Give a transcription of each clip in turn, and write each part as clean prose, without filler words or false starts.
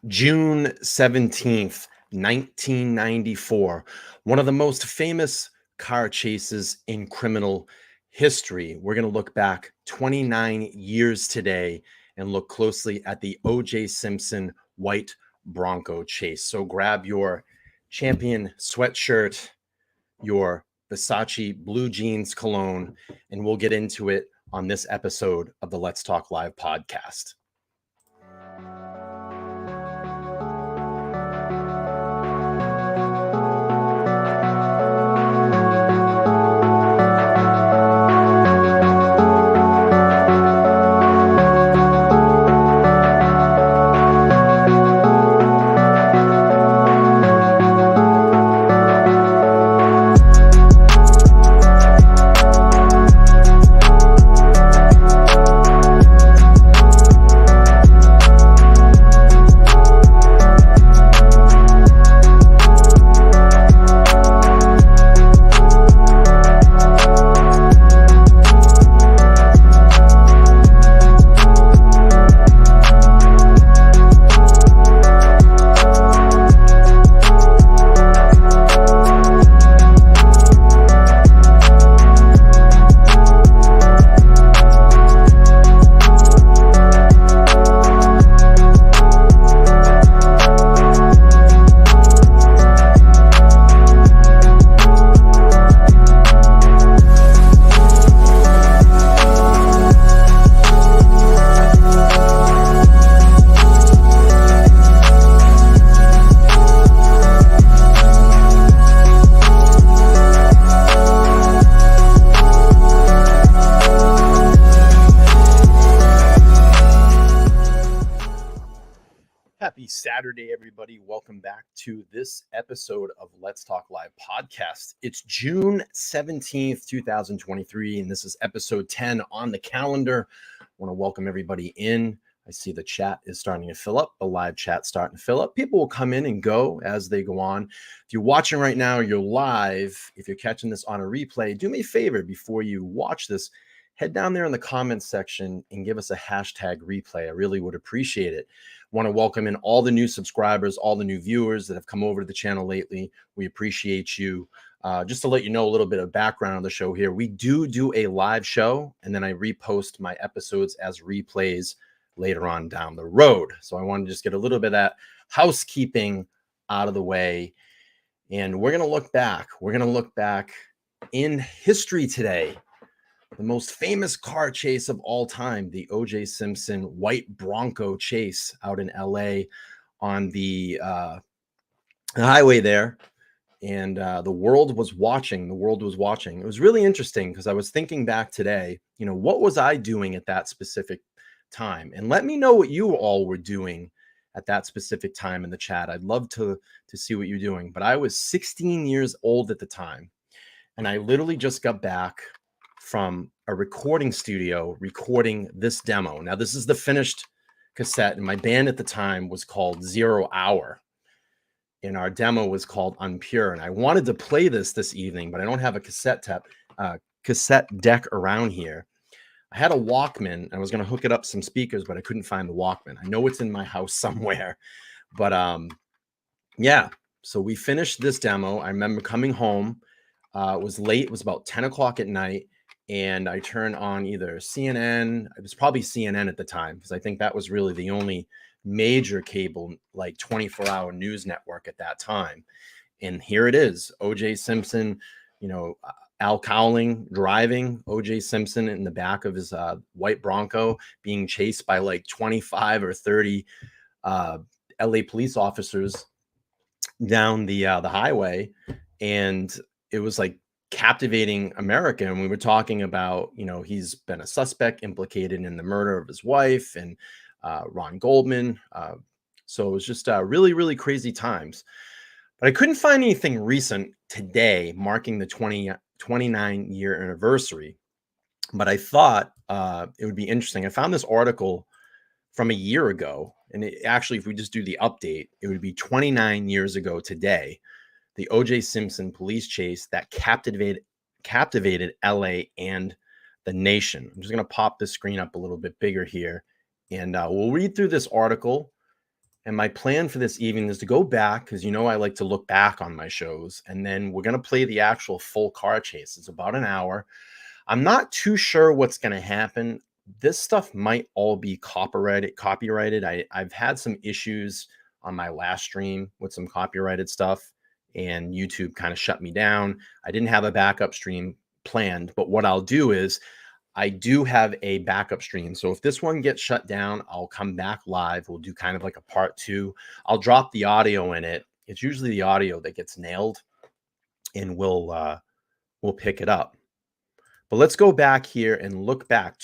June 17th, 1994, one of the most famous car chases in criminal history. We're going to look back 29 years today and look closely at the O.J. Simpson white Bronco chase. So grab your champion sweatshirt, your Versace blue jeans cologne, and we'll get into it on this episode of the Let's Talk Live podcast. Happy Saturday, everybody. Welcome back to this episode of Let's Talk Live podcast. It's June 17th, 2023, and this is episode 10 on the calendar. I want to welcome everybody in. I see the chat is starting to fill up, the live chat starting to fill up. People will come in and go as they go on. If you're watching right now, you're live. If you're catching this on a replay, do me a favor before you watch this. Head down there in the comments section and give us a hashtag replay. I really would appreciate it. Want to welcome in all the new subscribers, all the new viewers that have come over to the channel lately. We appreciate you. Just to let you know a little bit of background on the show here, we do a live show, and then I repost my episodes as replays later on down the road. So I want to just get a little bit of that housekeeping out of the way. And we're going to look back. We're going to look back in history today. The most famous car chase of all time, the O.J. Simpson white Bronco chase out in L.A. on the highway there. And the world was watching. The world was watching. It was really interesting because I was thinking back today, what was I doing at that specific time? And let me know what you all were doing at that specific time in the chat. I'd love to see what you're doing. But I was 16 years old at the time, and I literally just got back from a recording studio recording this demo. Now, this is the finished cassette, and my band at the time was called 0 Hour, and our demo was called Unpure. And I wanted to play this evening, but I don't have a cassette deck around here. I had a Walkman. I was going to hook it up some speakers, but I couldn't find the Walkman. I know it's in my house somewhere, but yeah. So we finished this demo. I remember coming home. It was late. It was about 10 o'clock at night. And I turned on either CNN. It was probably CNN at the time, because I think that was really the only major cable, like 24-hour news network at that time. And here it is, O.J. Simpson, Al Cowling driving, O.J. Simpson in the back of his white Bronco being chased by like 25 or 30 LA police officers down the highway. And it was like captivating America. And we were talking about, he's been a suspect implicated in the murder of his wife and Ron Goldman. So it was just really, really crazy times. But I couldn't find anything recent today marking the 29-year anniversary. But I thought it would be interesting. I found this article from a year ago. And actually, if we just do the update, it would be 29 years ago today. The O.J. Simpson police chase that captivated LA and the nation. I'm just going to pop this screen up a little bit bigger here, and we'll read through this article, And my plan for this evening is to go back, because I like to look back on my shows, and then we're going to play the actual full car chase. It's about an hour. I'm not too sure what's going to happen. This stuff might all be copyrighted. I've had some issues on my last stream with some copyrighted stuff, and YouTube kind of shut me down. I didn't have a backup stream planned, but what I'll do is I do have a backup stream. So if this one gets shut down, I'll come back live. We'll do kind of like a part 2. I'll drop the audio in it. It's usually the audio that gets nailed, and we'll pick it up. But let's go back here and look back.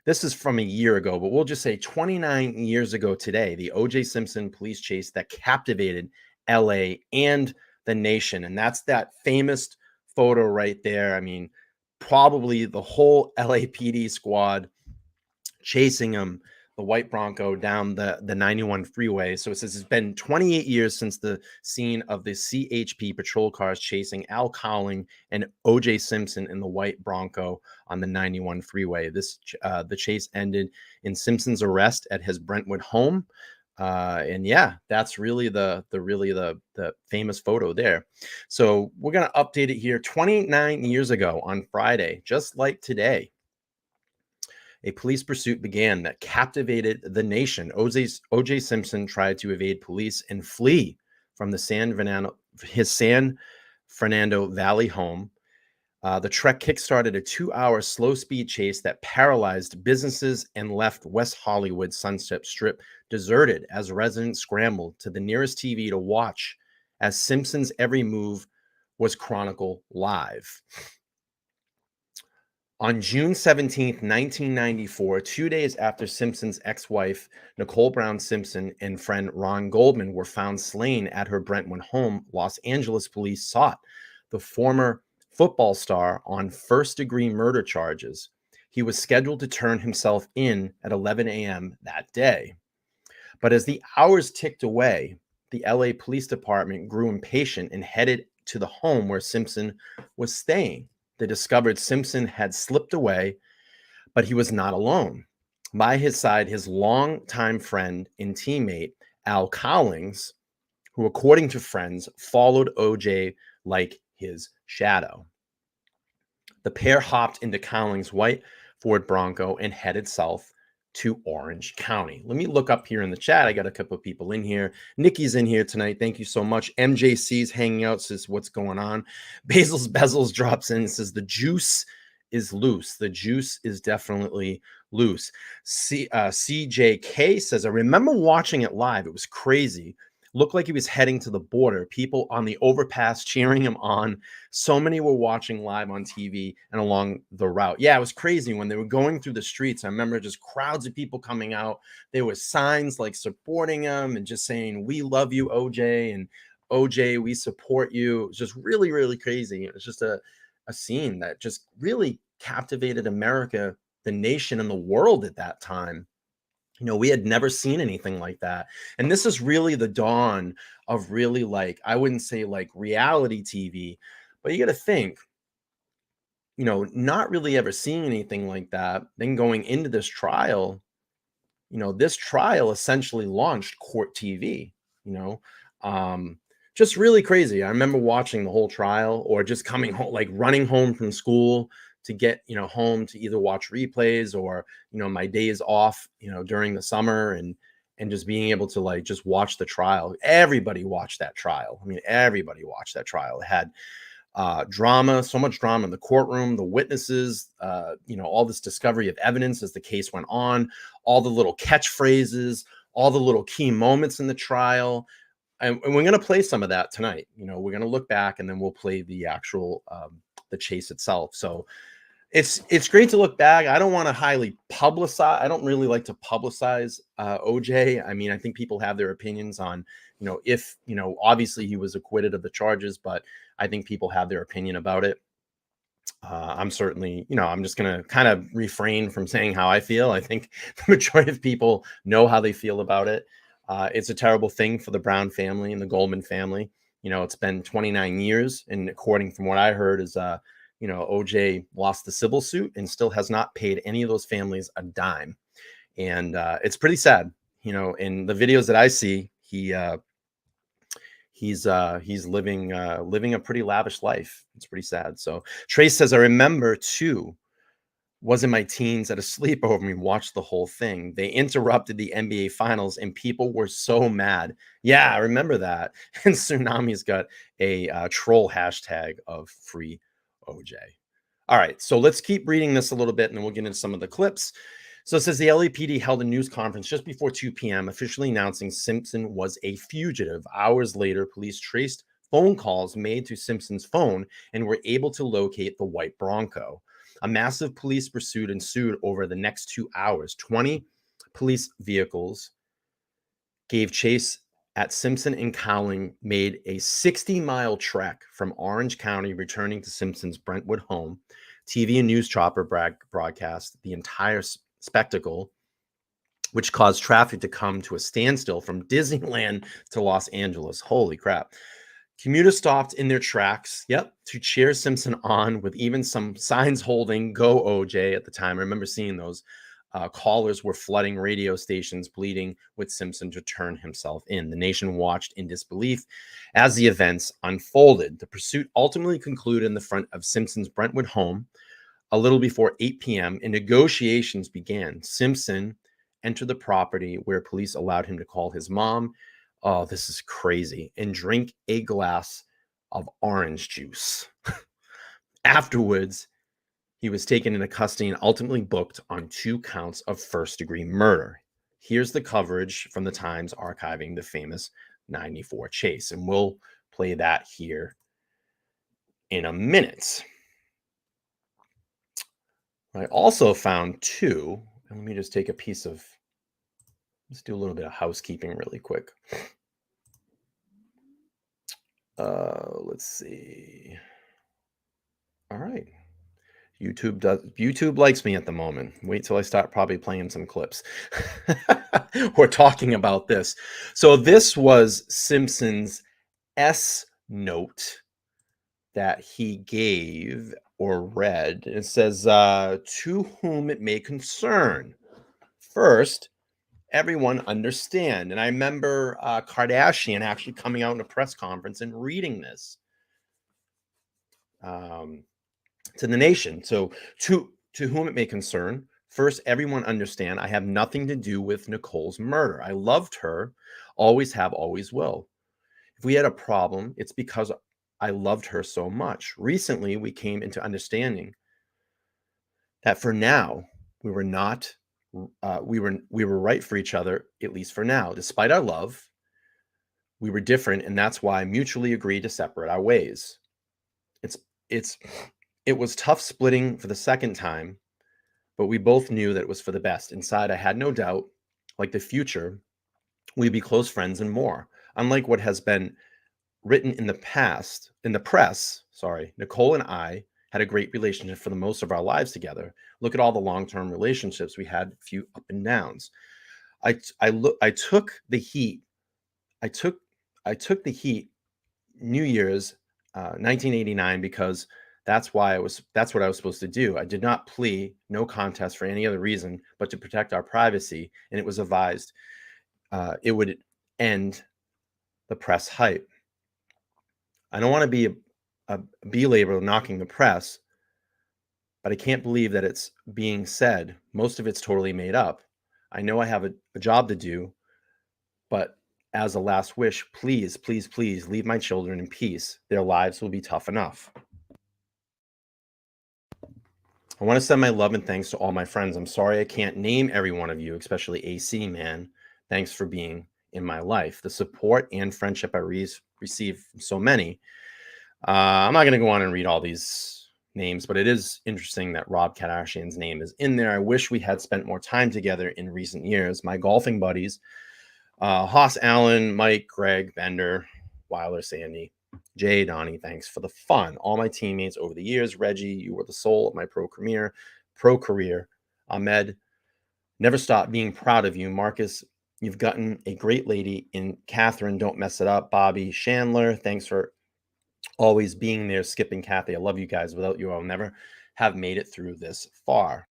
This is from a year ago, but we'll just say 29 years ago today, the O.J. Simpson police chase that captivated LA and the nation. And that's that famous photo right there. I mean, probably the whole LAPD squad chasing him, the white Bronco, down the 91 freeway. So it says it's been 28 years since the scene of the CHP patrol cars chasing Al Cowling and O.J. Simpson in the white Bronco on the 91 freeway. The chase ended in Simpson's arrest at his Brentwood home. And yeah, that's really the famous photo there. So we're going to update it here. 29 years ago on Friday, just like today, a police pursuit began that captivated the nation. O.J. Simpson tried to evade police and flee from his San Fernando Valley home. The trek kickstarted a 2-hour slow-speed chase that paralyzed businesses and left West Hollywood Sunset Strip deserted as residents scrambled to the nearest TV to watch as Simpson's every move was chronicled live. On June 17th, 1994, 2 days after Simpson's ex-wife, Nicole Brown Simpson, and friend Ron Goldman were found slain at her Brentwood home, Los Angeles police sought the former football star on first-degree murder charges. He was scheduled to turn himself in at 11 a.m. that day. But as the hours ticked away, the LA Police Department grew impatient and headed to the home where Simpson was staying. They discovered Simpson had slipped away, but he was not alone. By his side, his longtime friend and teammate, Al Cowlings, who, according to friends, followed OJ like his shadow. The pair hopped into Cowlings' white Ford Bronco and headed south to Orange County. Let me look up here in the chat. I got a couple of people in here. Nikki's in here tonight. Thank you so much. MJC's hanging out, says, what's going on? Basil's Bezels drops in and says, the juice is loose. The juice is definitely loose. CJK says, I remember watching it live. It was crazy. Looked like he was heading to the border. People on the overpass cheering him on. So many were watching live on TV and along the route. Yeah, it was crazy when they were going through the streets. I remember just crowds of people coming out. There were signs like supporting him and just saying, we love you, OJ, and OJ, we support you. It was just really, really crazy. It was just a scene that just really captivated America, the nation, and the world at that time. We had never seen anything like that. And this is really the dawn of really, like, I wouldn't say like reality TV, but you got to think, not really ever seeing anything like that. Then going into this trial, this trial essentially launched court TV, just really crazy. I remember watching the whole trial, or just coming home, like running home from school to get, home to either watch replays or, my days off, during the summer, and just being able to like just watch the trial. Everybody watched that trial. I mean, everybody watched that trial. It had drama, so much drama in the courtroom, the witnesses, all this discovery of evidence as the case went on, all the little catchphrases, all the little key moments in the trial. And we're going to play some of that tonight. We're going to look back, and then we'll play the actual, the chase itself. So it's great to look back. I don't want to highly publicize. I don't really like to publicize OJ. I mean, I think people have their opinions on, if, obviously he was acquitted of the charges, but I think people have their opinion about it. I'm certainly, I'm just going to kind of refrain from saying how I feel. I think the majority of people know how they feel about it. It's a terrible thing for the Brown family and the Goldman family. It's been 29 years. And according from what I heard is, OJ lost the civil suit and still has not paid any of those families a dime. And it's pretty sad. in the videos that I see, he's living a pretty lavish life. It's pretty sad. So Trace says, I remember too, was in my teens at a sleepover and we watched the whole thing. They interrupted the NBA finals and people were so mad. Yeah, I remember that. And Tsunami's got a troll hashtag of free OJ. All right, so let's keep reading this a little bit and then we'll get into some of the clips. So it says the LAPD held a news conference just before 2 p.m., officially announcing Simpson was a fugitive. Hours later, police traced phone calls made to Simpson's phone and were able to locate the white Bronco. A massive police pursuit ensued over the next 2 hours. 20 police vehicles gave chase at Simpson and Cowling, made a 60-mile trek from Orange County, returning to Simpson's Brentwood home. TV and news chopper broadcast the entire spectacle, which caused traffic to come to a standstill from Disneyland to Los Angeles. Holy crap. Commuters stopped in their tracks, to cheer Simpson on, with even some signs holding "Go OJ" at the time. I remember seeing those. Callers were flooding radio stations, pleading with Simpson to turn himself in. The nation watched in disbelief as the events unfolded. The pursuit ultimately concluded in the front of Simpson's Brentwood home a little before 8 p.m., and negotiations began. Simpson entered the property where police allowed him to call his mom. Oh, this is crazy. And drink a glass of orange juice. Afterwards, he was taken into custody and ultimately booked on 2 counts of first-degree murder. Here's the coverage from the Times archiving the famous 94 chase. And we'll play that here in a minute. I also found 2. And let me just take a piece of... Let's do a little bit of housekeeping really quick. Let's see. All right. YouTube likes me at the moment. Wait till I start probably playing some clips. We're talking about this. So this was Simpson's S note that he gave or read. It says, to whom it may concern. First, everyone understand. And I remember Kardashian actually coming out in a press conference and reading this to the nation. So to whom it may concern, first, everyone understand, I have nothing to do with Nicole's murder. I loved her, always have, always will. If we had a problem, it's because I loved her so much. Recently, we came into understanding that for now, we were not we were right for each other, at least for now. Despite our love, we were different, and that's why I mutually agreed to separate our ways. It was tough splitting for the second time, but we both knew that it was for the best. Inside, I had no doubt, like the future, we'd be close friends and more. Unlike what has been written in the press, Nicole and I had a great relationship for the most of our lives together. Look at all the long-term relationships we had, a few up and downs. I took the heat. I took the heat New Year's 1989 because that's what I was supposed to do. I did not plea no contest for any other reason but to protect our privacy, and it was advised it would end the press hype. I don't want to be a belabor knocking the press, but I can't believe that it's being said. Most of it's totally made up. I know I have a job to do, but as a last wish, please, please, please leave my children in peace. Their lives will be tough enough. I want to send my love and thanks to all my friends. I'm sorry I can't name every one of you, especially AC, man. Thanks for being in my life. The support and friendship I received from so many. I'm not going to go on and read all these names, but it is interesting that Rob Kardashian's name is in there. I wish we had spent more time together in recent years. My golfing buddies, Haas Allen, Mike, Greg, Bender, Weiler, Sandy, Jay, Donnie, thanks for the fun. All my teammates over the years. Reggie, you were the soul of my pro career. Ahmed, never stop being proud of you. Marcus, you've gotten a great lady in Catherine. Don't mess it up. Bobby Chandler, thanks for always being there. Skipping Kathy, I love you guys. Without you, I'll never have made it through this far.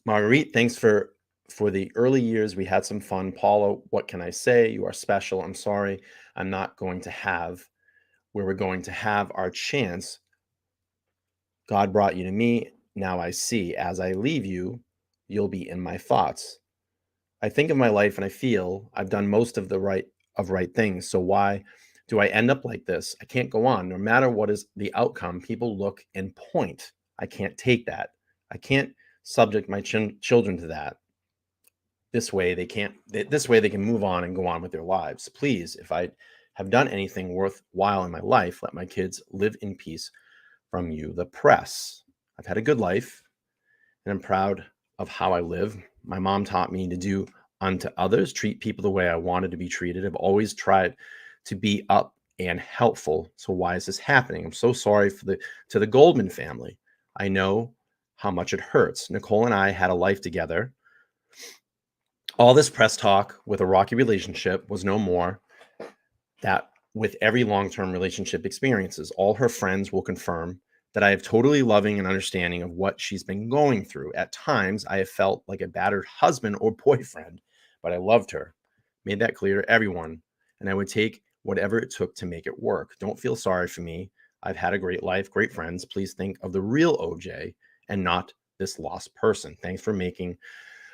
Marguerite, thanks for For the early years, we had some fun. Paula, what can I say? You are special. I'm sorry. I'm not going to have where we're going to have our chance. God brought you to me. Now I see. As I leave you, you'll be in my thoughts. I think of my life and I feel I've done most of the right things. So why do I end up like this? I can't go on. No matter what is the outcome, people look and point. I can't take that. I can't subject my children to that. This way they can't. This way they can move on and go on with their lives. Please, if I have done anything worthwhile in my life, let my kids live in peace from you, the press. I've had a good life and I'm proud of how I live. My mom taught me to do unto others, treat people the way I wanted to be treated. I've always tried to be up and helpful. So why is this happening? I'm so sorry to the Goldman family. I know how much it hurts. Nicole and I had a life together. All this press talk with a rocky relationship was no more that with every long-term relationship experiences. All her friends will confirm that I have totally loving and understanding of what she's been going through. At times, I have felt like a battered husband or boyfriend, but I loved her. Made that clear to everyone, and I would take whatever it took to make it work. Don't feel sorry for me. I've had a great life, great friends. Please think of the real OJ and not this lost person. Thanks for making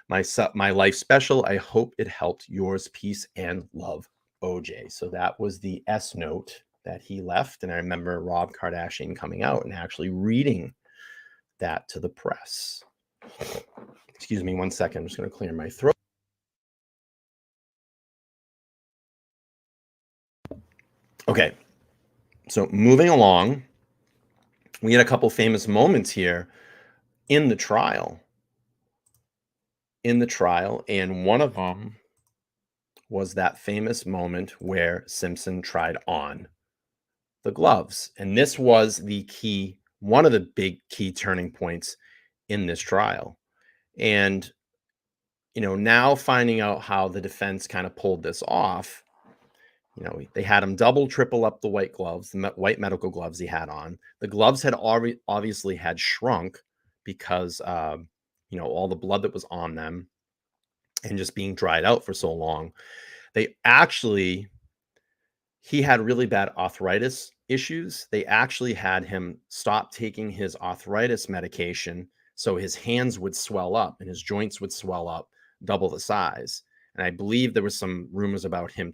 my life special. I hope it helped yours. Peace and love, OJ. So that was the S note that he left. And I remember Rob Kardashian coming out and actually reading that to the press. Excuse me 1 second. I'm just going to clear my throat. Okay. So moving along, we had a couple famous moments here in the trial. And one of them was that famous moment where Simpson tried on the gloves. And this was the key, one of the big key turning points in this trial. And, now finding out how the defense kind of pulled this off, they had him double, triple up the white gloves, the white medical gloves he had on. The gloves had already obviously had shrunk because, all the blood that was on them and just being dried out for so long. He had really bad arthritis issues. They actually had him stop taking his arthritis medication so his hands would swell up and his joints would swell up double the size. And I believe there was some rumors about him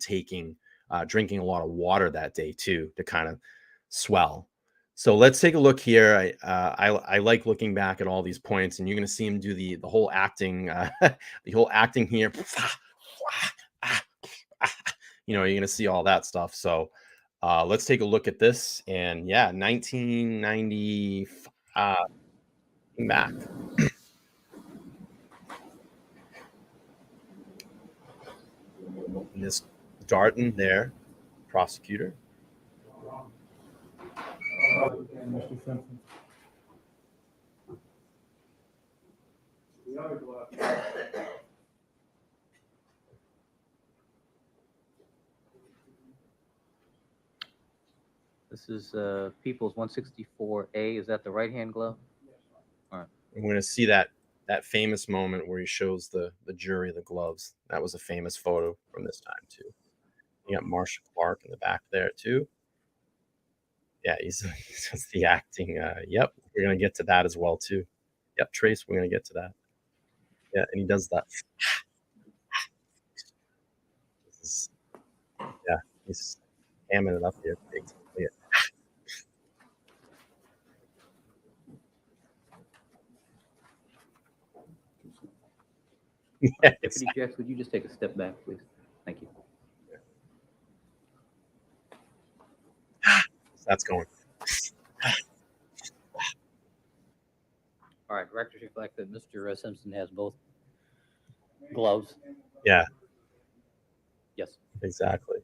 drinking a lot of water that day too to kind of swell. So let's take a look here. I like looking back at all these points, and you're going to see him do the whole acting, the whole acting here. You're going to see all that stuff. So let's take a look at this. And yeah, 1995 back. And this Darden there, prosecutor. Mr. Simpson. This is People's 164A. Is that the right-hand glove? All right. I'm going to see that famous moment where he shows the jury the gloves. That was a famous photo from this time too. You got Marsha Clark in the back there too. Yeah, he's the acting. Yep, we're going to get to that as well too. Yep, Trace, we're going to get to that. Yeah, and he does that. Yeah, he's hamming it up here. Yeah, Deputy Jex, would you just take a step back, please? Thank you. That's going. All right, records reflect that Mr. Simpson has both gloves. Yeah. Yes. Exactly.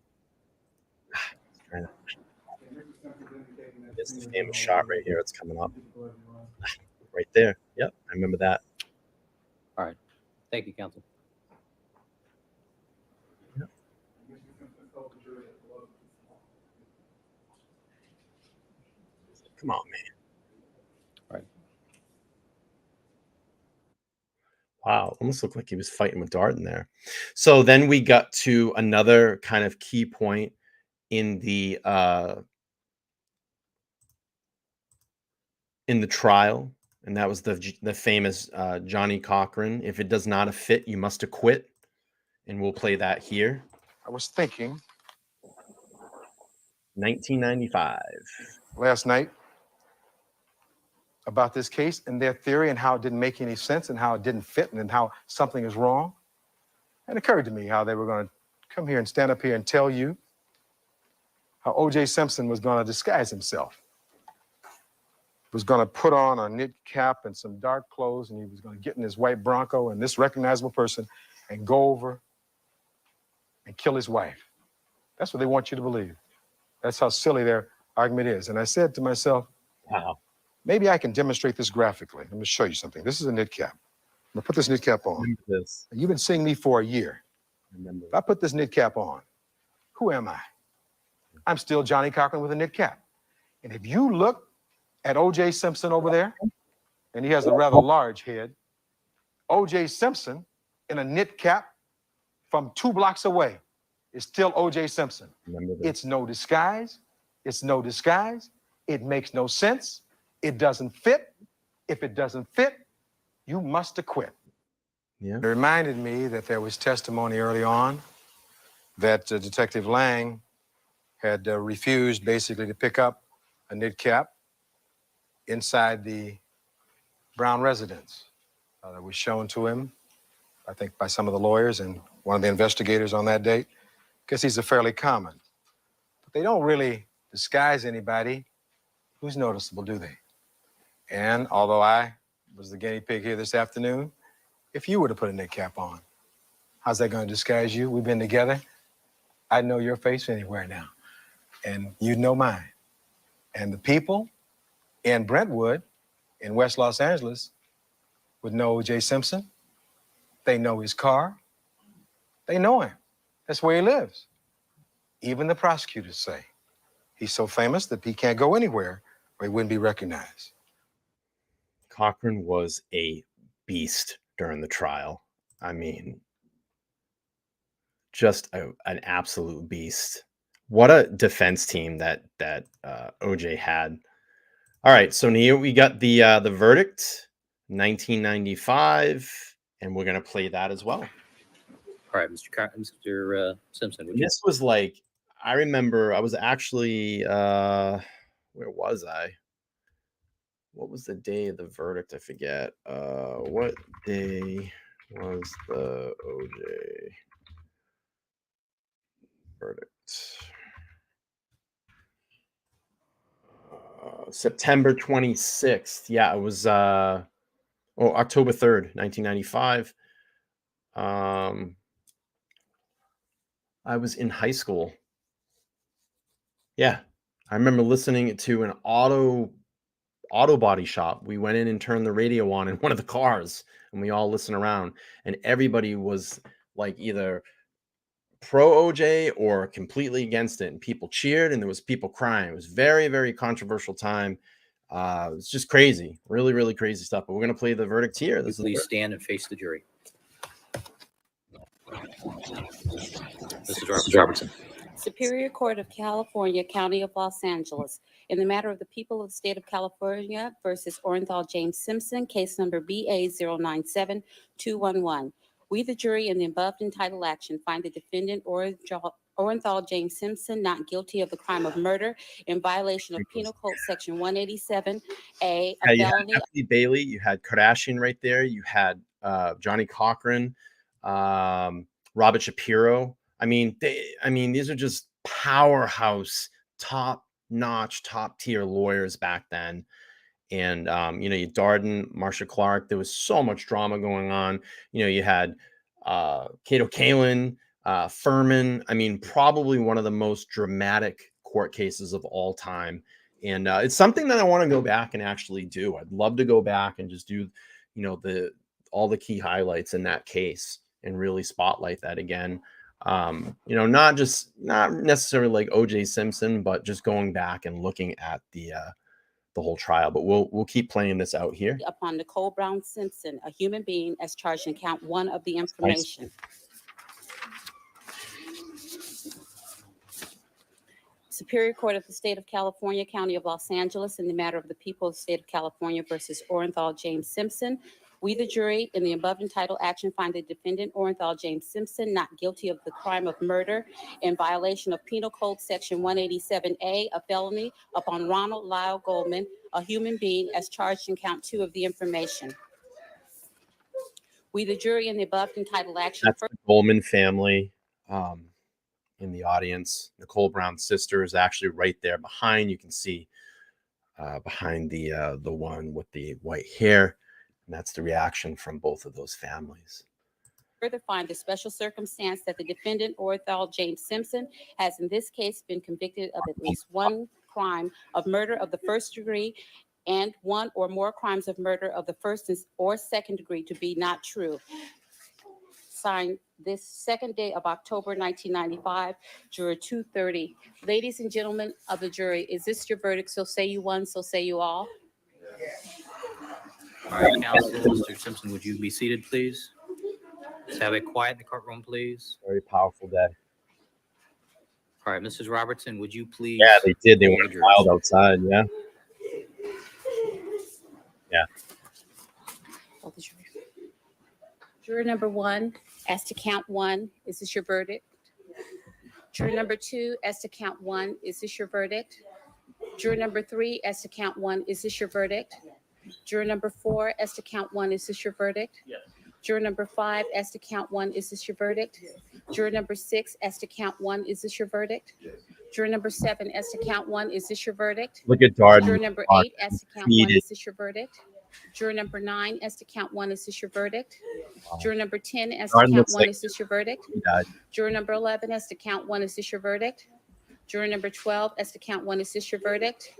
It's the famous shot right here. It's coming up. Right there. Yep, I remember that. All right. Thank you, counsel. Yep. Come on, man. All right. Wow, almost looked like he was fighting with Darden there. So then we got to another kind of key point in the trial, and that was the famous Johnny Cochran. If it does not fit, you must acquit, and we'll play that here. I was thinking 1995. last night about this case and their theory and how it didn't make any sense and how it didn't fit and how something is wrong. It occurred to me how they were going to come here and stand up here and tell you how O.J. Simpson was going to disguise himself. Was going to put on a knit cap and some dark clothes, and he was going to get in his white Bronco and this recognizable person and go over and kill his wife. That's what they want you to believe. That's how silly their argument is. And I said to myself, Wow. maybe I can demonstrate this graphically. Let me show you something. This is a knit cap. I'm going to put this knit cap on. Remember this. You've been seeing me for a year. Remember. If I put this knit cap on, who am I? I'm still Johnny Cochran with a knit cap. And if you look at O.J. Simpson over there, and he has a rather large head, O.J. Simpson in a knit cap from 2 blocks away is still O.J. Simpson. Remember this. It's no disguise. It's no disguise. It makes no sense. It doesn't fit. If it doesn't fit, you must acquit. Yeah. It reminded me that there was testimony early on that Detective Lang had refused basically to pick up a knit cap inside the Brown residence that was shown to him, I think, by some of the lawyers and one of the investigators on that date, because these are fairly common. But they don't really disguise anybody who's noticeable, do they? And although I was the guinea pig here this afternoon, if you were to put a knit cap on, how's that going to disguise you? We've been together. I'd know your face anywhere now, and you'd know mine. And the people in Brentwood, in West Los Angeles, would know O.J. Simpson. They know his car. They know him. That's where he lives. Even the prosecutors say he's so famous that he can't go anywhere where he wouldn't be recognized. Cochran was a beast during the trial. I mean, just an absolute beast. What a defense team that OJ had. All right, so here we got the verdict, 1995, and we're gonna play that as well. All right, Mr. Simpson. Would you? This was like, I remember I was actually where was I? What was the day of the verdict? I forget. What day was the OJ verdict? September 26th. Yeah, it was October 3rd, 1995. I was in high school. Yeah. I remember listening to an auto body shop. We went in and turned the radio on in one of the cars, and we all listened around, and everybody was like either pro OJ or completely against it, and people cheered and there was people crying. It was very, very controversial time. It was just crazy, really, really crazy stuff. But we're going to play the verdict here. This is Please stand and face the jury. Mrs. Robertson. Superior Court of California, County of Los Angeles, in the matter of the people of the state of California versus Orenthal James Simpson, case number BA097211. We, the jury, in the above entitled action, find the defendant Orenthal James Simpson not guilty of the crime of murder in violation of Penal Code Section 187A, a you had felony. Anthony Bailey, you had Kardashian right there, you had Johnny Cochran, Robert Shapiro. I mean, these are just powerhouse, top-notch, top-tier lawyers back then. And, you Darden, Marsha Clark, there was so much drama going on. You had Cato Kalin, Furman. I mean, probably one of the most dramatic court cases of all time. And it's something that I want to go back and actually do. I'd love to go back and just do, all the key highlights in that case and really spotlight that again. Not necessarily like OJ Simpson, but just going back and looking at the the whole trial. But we'll keep playing this out here. Upon Nicole Brown Simpson, a human being, as charged in count 1 of the information. Superior Court of the State of California, County of Los Angeles, in the matter of the people of the State of California versus Orenthal James Simpson. We, the jury, in the above entitled action, find the defendant, Orenthal James Simpson, not guilty of the crime of murder in violation of Penal Code Section 187A, a felony, upon Ronald Lyle Goldman, a human being, as charged in count 2 of the information. We, the jury, in the above entitled action. That's the Goldman family in the audience. Nicole Brown's sister is actually right there behind. You can see behind the one with the white hair. And that's the reaction from both of those families. Further find the special circumstance that the defendant, Orenthal James Simpson, has in this case been convicted of at least one crime of murder of the first degree and one or more crimes of murder of the first or second degree to be not true. Signed this second day of October 1995, juror 230. Ladies and gentlemen of the jury, is this your verdict? So say you one, so say you all. All right, counsel, Mr. Simpson, would you be seated, please? Let's have it quiet in the courtroom, please. Very powerful day. All right, Mrs. Robertson, would you please? Yeah, they did. They poll went the jurors? wild outside. Yeah. Yeah. All the jury. Juror number 1, as to count 1, is this your verdict? Juror number 2, as to count 1, is this your verdict? Juror number 3, as to count 1, is this your verdict? Juror number 4, as to count 1, is this your verdict? Yes. Juror number 5, as to count 1, is this your verdict? Juror number 6, as to count 1, is this your verdict? Juror number 7, as to count 1, is this your verdict? Look at Darden. Juror number 8, as to count 1, is this your verdict? Juror number 9, as to count 1, is this your verdict? Juror number 10, as to Darden count looks 1, like is this your verdict? he died. Juror number 11, as to count 1, is this your verdict? Juror number 12, as to count 1, is this your verdict?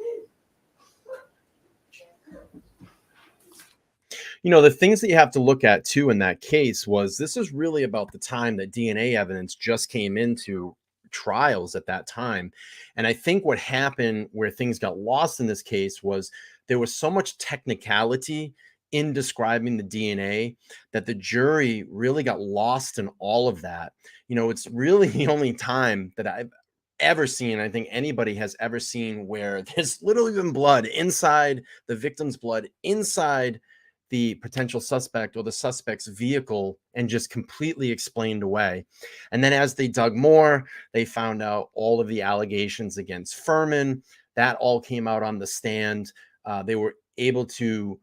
You know, the things that you have to look at too in that case was this is really about the time that DNA evidence just came into trials at that time. And I think what happened where things got lost in this case was there was so much technicality in describing the DNA that the jury really got lost in all of that. You know, it's really the only time that I've ever seen, I think anybody has ever seen, where there's literally been blood inside the victim's blood, inside the potential suspect or the suspect's vehicle, and just completely explained away. And then as they dug more, they found out all of the allegations against Furman. That all came out on the stand. They were able to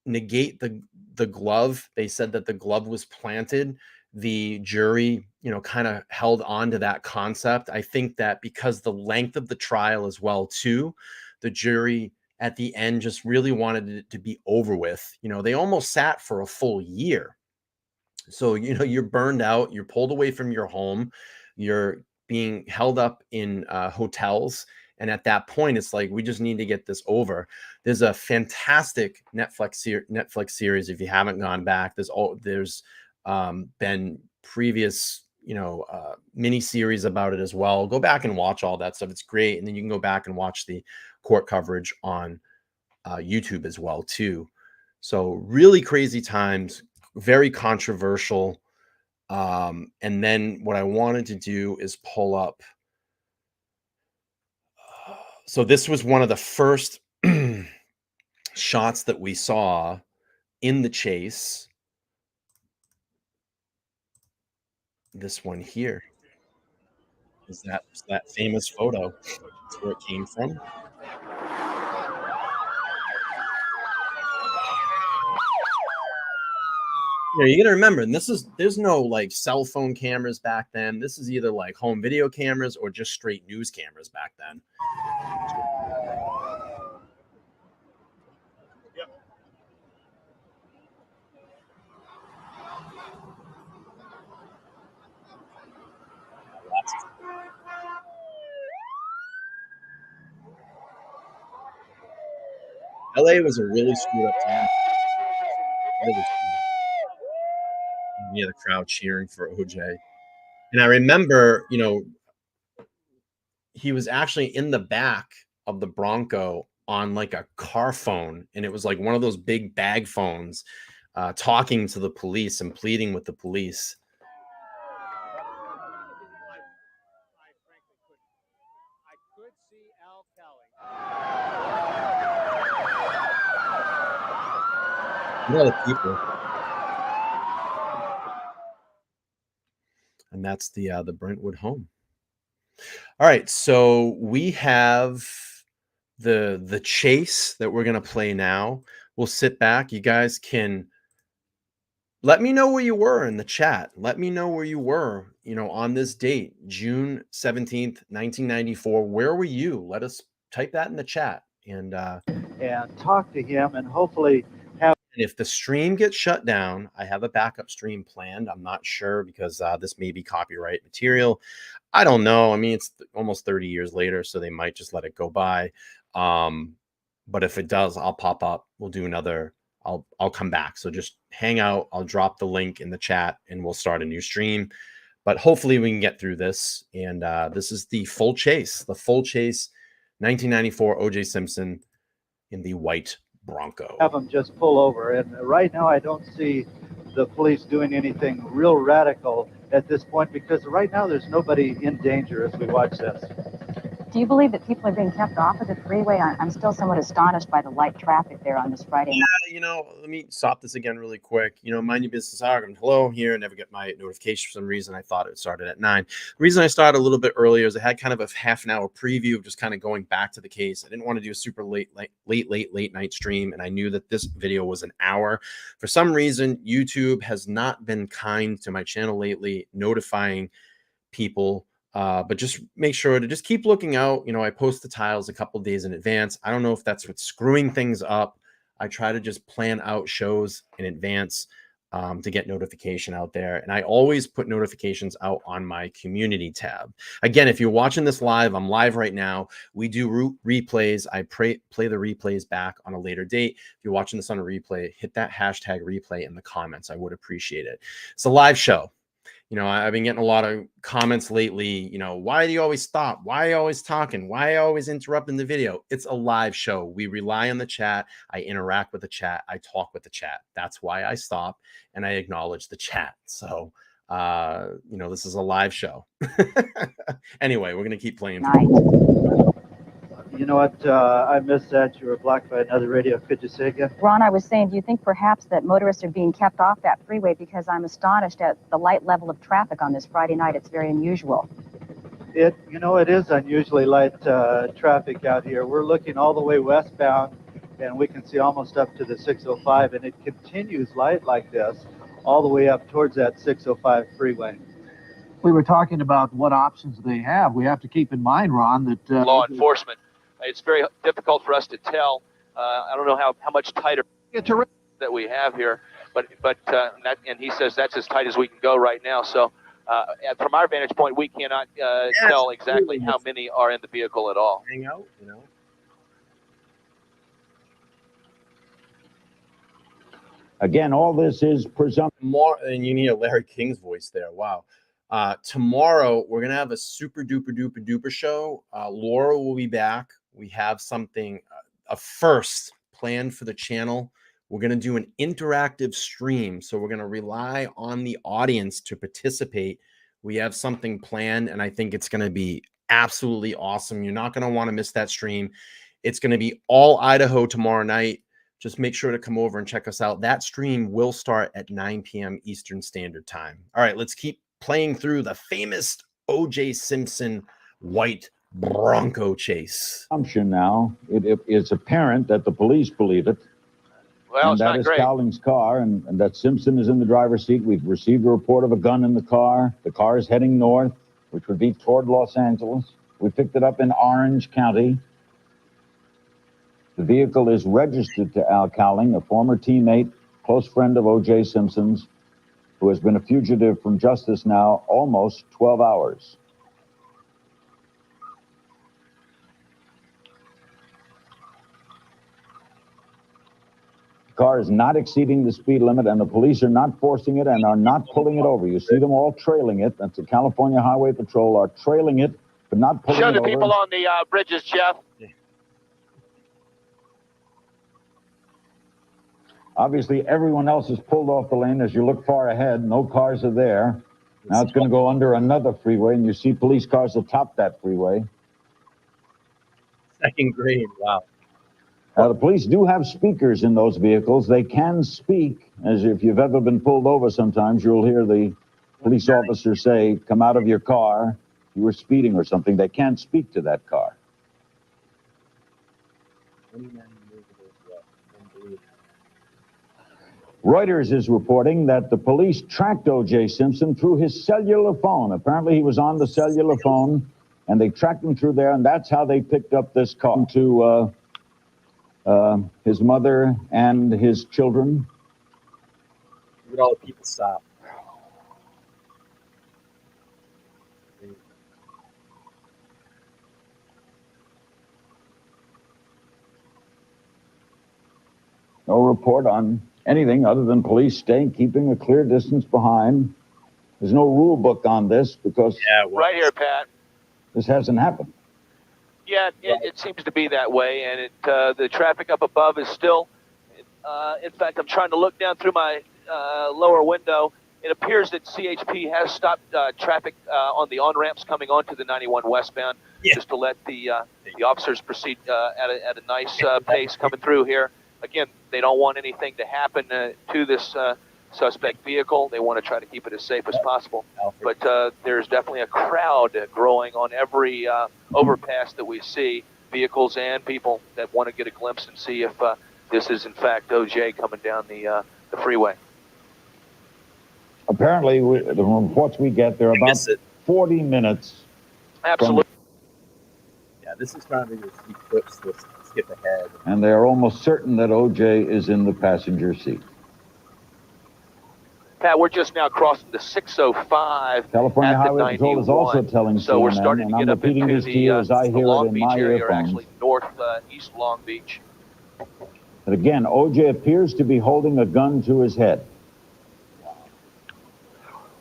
negate the glove. They said that the glove was planted. The jury, you know, kind of held on to that concept. I think that because the length of the trial as well, too, the jury at the end just really wanted it to be over with. You know, they almost sat for a full year. So, you know, you're burned out, you're pulled away from your home, you're being held up in hotels. And at that point, it's like, we just need to get this over. There's a fantastic Netflix series. If you haven't gone back, there's been previous, you know, mini series about it as well. Go back and watch all that stuff. It's great. And then you can go back and watch the court coverage on YouTube as well, too. So really crazy times, very controversial. And then what I wanted to do is pull up. So this was one of the first shots that we saw in the chase. This one here is that famous photo. That's where it came from. Yeah, you gotta remember, and there's no like cell phone cameras back then. This is either like home video cameras or just straight news cameras back then. LA was a really screwed up town. Really screwed up. Yeah, the crowd cheering for OJ. And I remember, you know, he was actually in the back of the Bronco on like a car phone, and it was like one of those big bag phones, talking to the police and pleading with the police. I could see Al Cowlings. A lot of people. And that's the Brentwood home. All right, so we have the chase that we're gonna play now. We'll sit back. You guys can let me know where you were in the chat. Let me know where you were, on this date, June 17th, 1994. Where were you? Let us type that in the chat and talk to him and hopefully and if the stream gets shut down, I have a backup stream planned. I'm not sure because this may be copyright material. I don't know. I mean, it's almost 30 years later, so they might just let it go by. But if it does, I'll pop up. We'll do another. I'll come back. So just hang out. I'll drop the link in the chat and we'll start a new stream. But hopefully we can get through this. And this is the full chase. The full chase, 1994 O.J. Simpson in the white Bronco. have him just pull over. And right now I don't see the police doing anything real radical at this point because right now there's nobody in danger as we watch this. Do you believe that people are being kept off of the freeway? I'm still somewhat astonished by the light traffic there on this Friday night. Let me stop this again really quick. Mind your business. Hello here. Never get my notification for some reason. I thought it started at 9. The reason I started a little bit earlier is I had kind of a half an hour preview of just kind of going back to the case. I didn't want to do a super late night stream, and I knew that this video was an hour. For some reason, YouTube has not been kind to my channel lately, notifying people. But just make sure to just keep looking out. I post the tiles a couple days in advance. I don't know if that's what's screwing things up. I try to just plan out shows in advance to get notification out there. And I always put notifications out on my community tab. Again, if you're watching this live, I'm live right now. We do replays. I play the replays back on a later date. If you're watching this on a replay, hit that hashtag replay in the comments. I would appreciate it. It's a live show. I've been getting a lot of comments lately, why do you always stop? Why are you always talking? Why are you always interrupting the video? It's a live show. We rely on the chat. I interact with the chat. I talk with the chat. That's why I stop and I acknowledge the chat. So, this is a live show. Anyway, we're going to keep playing. You know what? I missed that. You were blocked by another radio. Could you say again? Ron, I was saying, do you think perhaps that motorists are being kept off that freeway because I'm astonished at the light level of traffic on this Friday night? It's very unusual. It is unusually light traffic out here. We're looking all the way westbound, and we can see almost up to the 605, and it continues light like this all the way up towards that 605 freeway. We were talking about what options they have. We have to keep in mind, Ron, that Law enforcement. It's very difficult for us to tell. I don't know how much tighter that we have here, but and he says that's as tight as we can go right now. So from our vantage point, we cannot tell exactly how many are in the vehicle at all. Hang out, Again, all this is presumptive. More, and you need a Larry King's voice there. Wow. Tomorrow we're gonna have a super duper show. Laura will be back. We have something, a first planned for the channel. We're gonna do an interactive stream, so we're gonna rely on the audience to participate. We have something planned, and I think it's gonna be absolutely awesome. You're not gonna want to miss that stream. It's gonna be all Idaho tomorrow night. Just make sure to come over and check us out. That stream will start at 9 p.m. Eastern Standard Time. All right, let's keep playing through the famous O.J. Simpson white Bronco chase. Now, it is apparent that the police believe it. Well, and that is Cowlings' car, and that Simpson is in the driver's seat. We've received a report of a gun in the car. The car is heading north, which would be toward Los Angeles. We picked it up in Orange County. The vehicle is registered to Al Cowling, a former teammate, close friend of O.J. Simpson's, who has been a fugitive from justice now almost 12 hours. The car is not exceeding the speed limit, and the police are not forcing it and are not pulling it over. You see them all trailing it. That's the California Highway Patrol are trailing it, but not pulling it over. Show the people on the bridges, Jeff. Obviously, everyone else has pulled off the lane as you look far ahead. No cars are there. Now it's going to go under another freeway, and you see police cars atop that freeway. Second grade, wow. Now, the police do have speakers in those vehicles. They can speak, as if you've ever been pulled over sometimes, you'll hear the police officer say, come out of your car. You were speeding or something. They can't speak to that car. Reuters is reporting that the police tracked O.J. Simpson through his cellular phone. Apparently, he was on the cellular phone, and they tracked him through there, and that's how they picked up this car to his mother and his children. Look at all the people stop. No report on anything other than police keeping a clear distance behind. There's no rule book on this because Right here, Pat. this hasn't happened. Yeah, it seems to be that way, and the traffic up above is still. In fact, I'm trying to look down through my lower window. It appears that CHP has stopped traffic on the on-ramps coming onto the 91 westbound, just to let the officers proceed at a nice pace coming through here. Again, they don't want anything to happen to this suspect vehicle. They want to try to keep it as safe as possible. But there's definitely a crowd growing on every overpass that we see, vehicles and people that want to get a glimpse and see if this is, in fact, OJ coming down the freeway. Apparently, the reports we get, they're about 40 minutes. Absolutely. Yeah, this is probably this eclipse, this skip ahead. And they are almost certain that O.J. is in the passenger seat. Pat, we're just now crossing the 605 California at the Highway Patrol is also 91. telling So we're CNN, starting to and get I'm up repeating into this to you as I the hear Long it in Beach my area, or earphones. actually northeast Long Beach. But again, O.J. appears to be holding a gun to his head.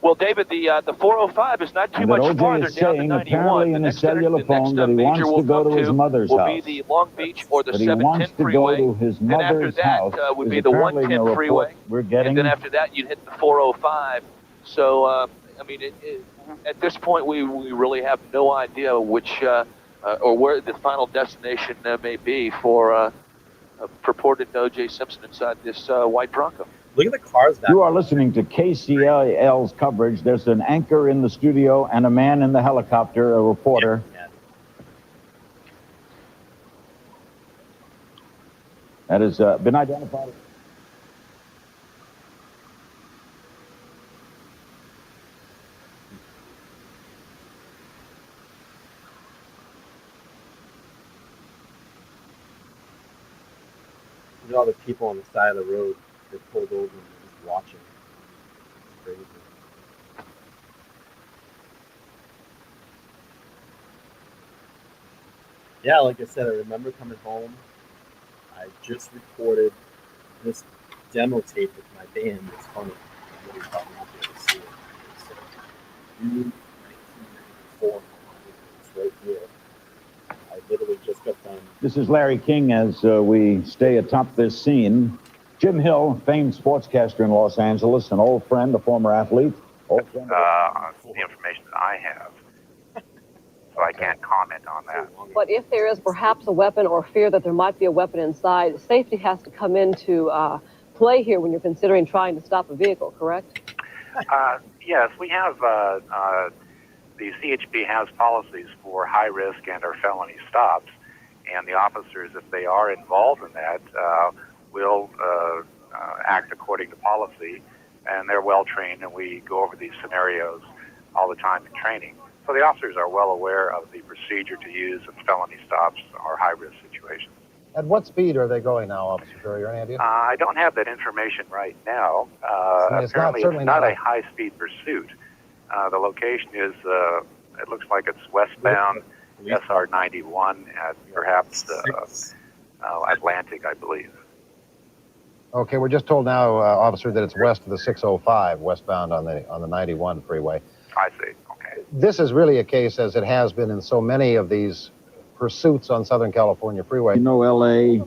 Well, David, the 405 is not too much O.J. farther is down the saying, 91. apparently in his cellular phone, that he wants to go to his mother's will house. be the Long Beach or the That he 710 wants to freeway. go to his Then after mother's that house would is be the apparently in a 110 freeway. report we're getting. And then after that, you'd hit the 405. So, I mean, at this point, we really have no idea which or where the final destination may be for a purported O.J. Simpson inside this white Bronco. Look at the cars back. You are listening to KCL's coverage. There's an anchor in the studio and a man in the helicopter, a reporter. That has been identified. Look at all the people on the side of the road. They're pulled over and they're just watching. It's crazy. Yeah, like I said, I remember coming home. I just recorded this demo tape with my band. It's funny. Nobody's probably not be able to see it. It's June 1994. It's right here. I literally just got done. This is Larry King as we stay atop this scene. Jim Hill, famed sportscaster in Los Angeles, an old friend, a former athlete. Old friend The information that I have. So I can't comment on that. But if there is perhaps a weapon or fear that there might be a weapon inside, safety has to come into play here when you're considering trying to stop a vehicle, correct? Yes, we have, the CHP has policies for high risk and or felony stops. And the officers, if they are involved in that, will act according to policy. And they're well trained, and we go over these scenarios all the time in training. So the officers are well aware of the procedure to use in felony stops or high-risk situations. At what speed are they going now, Officer Curry? Any idea? I don't have that information right now. It's Apparently, certainly it's not not a high-speed pursuit. The location is, it looks like it's westbound SR 91 at perhaps Atlantic, I believe. Okay, we're just told now, Officer, that it's west of the 605, westbound on the 91 freeway. I see. Okay. This is really a case, as it has been in so many of these pursuits on Southern California freeway. You know, L.A.,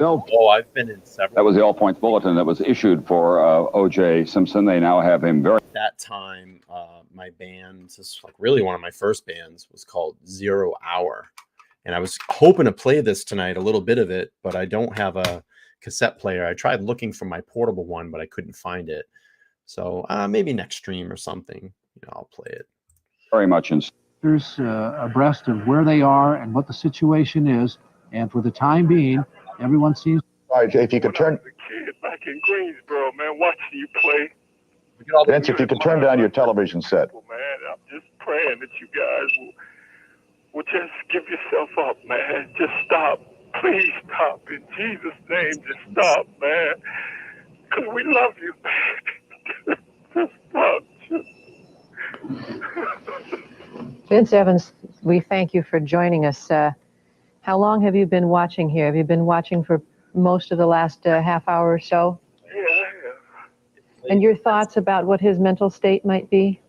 Bill? Oh, I've been in several. That was the All Points Bulletin that was issued for O.J. Simpson. They now have him very. At that time, my band, this is like really one of my first bands, was called 0 Hour. And I was hoping to play this tonight, a little bit of it, but I don't have a cassette player. I tried looking for my portable one, but I couldn't find it. So maybe next stream or something, I'll play it. Very much in. Abreast of where they are and what the situation is. And for the time being, everyone seems. All right, if you could turn. Kid back in Greensboro, man, watching you play. Vince, if you could turn down your television set. Man, I'm just praying that you guys will just give yourself up, man. Just stop. Please stop. In Jesus' name, just stop, man. Because we love you, man. Just stop. Vince Evans, we thank you for joining us. How long have you been watching here? Have you been watching for most of the last half hour or so? Yeah, I have. And your thoughts about what his mental state might be?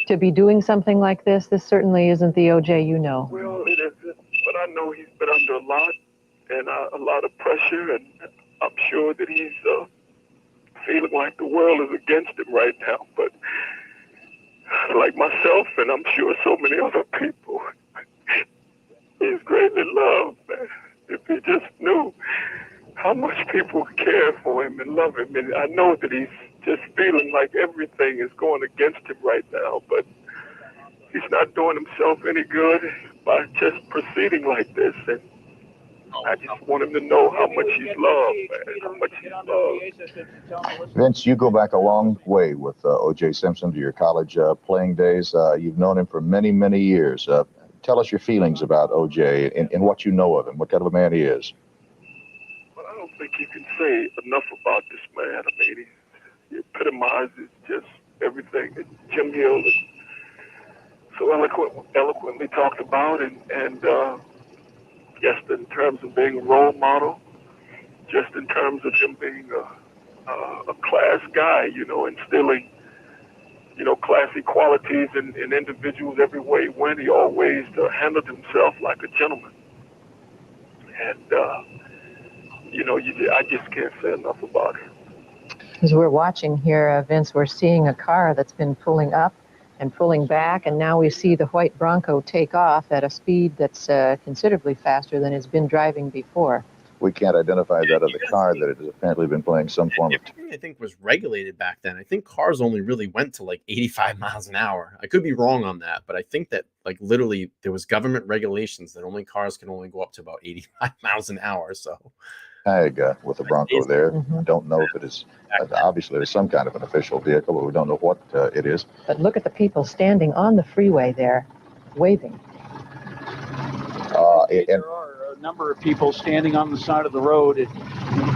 To be doing something like this? This certainly isn't the OJ you know. Well, it isn't, but I know he's been under a lot and a lot of pressure, and I'm sure that he's feeling like the world is against him right now. But like myself, and I'm sure so many other people, he's greatly loved, man. If he just knew how much people care for him and love him. And I know that he's just feeling like everything is going against him right now, but he's not doing himself any good by just proceeding like this. And I just want him to know how much he's loved, man, how much he's loved. Vince, you go back a long way with O.J. Simpson to your college playing days. You've known him for many, many years. Tell us your feelings about O.J. and what you know of him, what kind of a man he is. Well, I don't think you can say enough about this man. I mean, he epitomizes just everything that Jim Hill has so eloquently talked about, and just in terms of being a role model, just in terms of him being a class guy, instilling, classy qualities in individuals every way he went. He always handled himself like a gentleman. And, I just can't say enough about him. As we're watching here, Vince, we're seeing a car that's been pulling up and pulling back, and now we see the white Bronco take off at a speed that's considerably faster than it's been driving before. We can't identify that other car that it has apparently been playing some form of. I think was regulated back then. I think cars only really went to like 85 miles an hour. I could be wrong on that, but I think that like literally there was government regulations that only cars can only go up to about 85 miles an hour. So With the Bronco there. Mm-hmm. Don't know if it is, obviously there's some kind of an official vehicle, but we don't know what it is. But look at the people standing on the freeway there, waving. There are a number of people standing on the side of the road,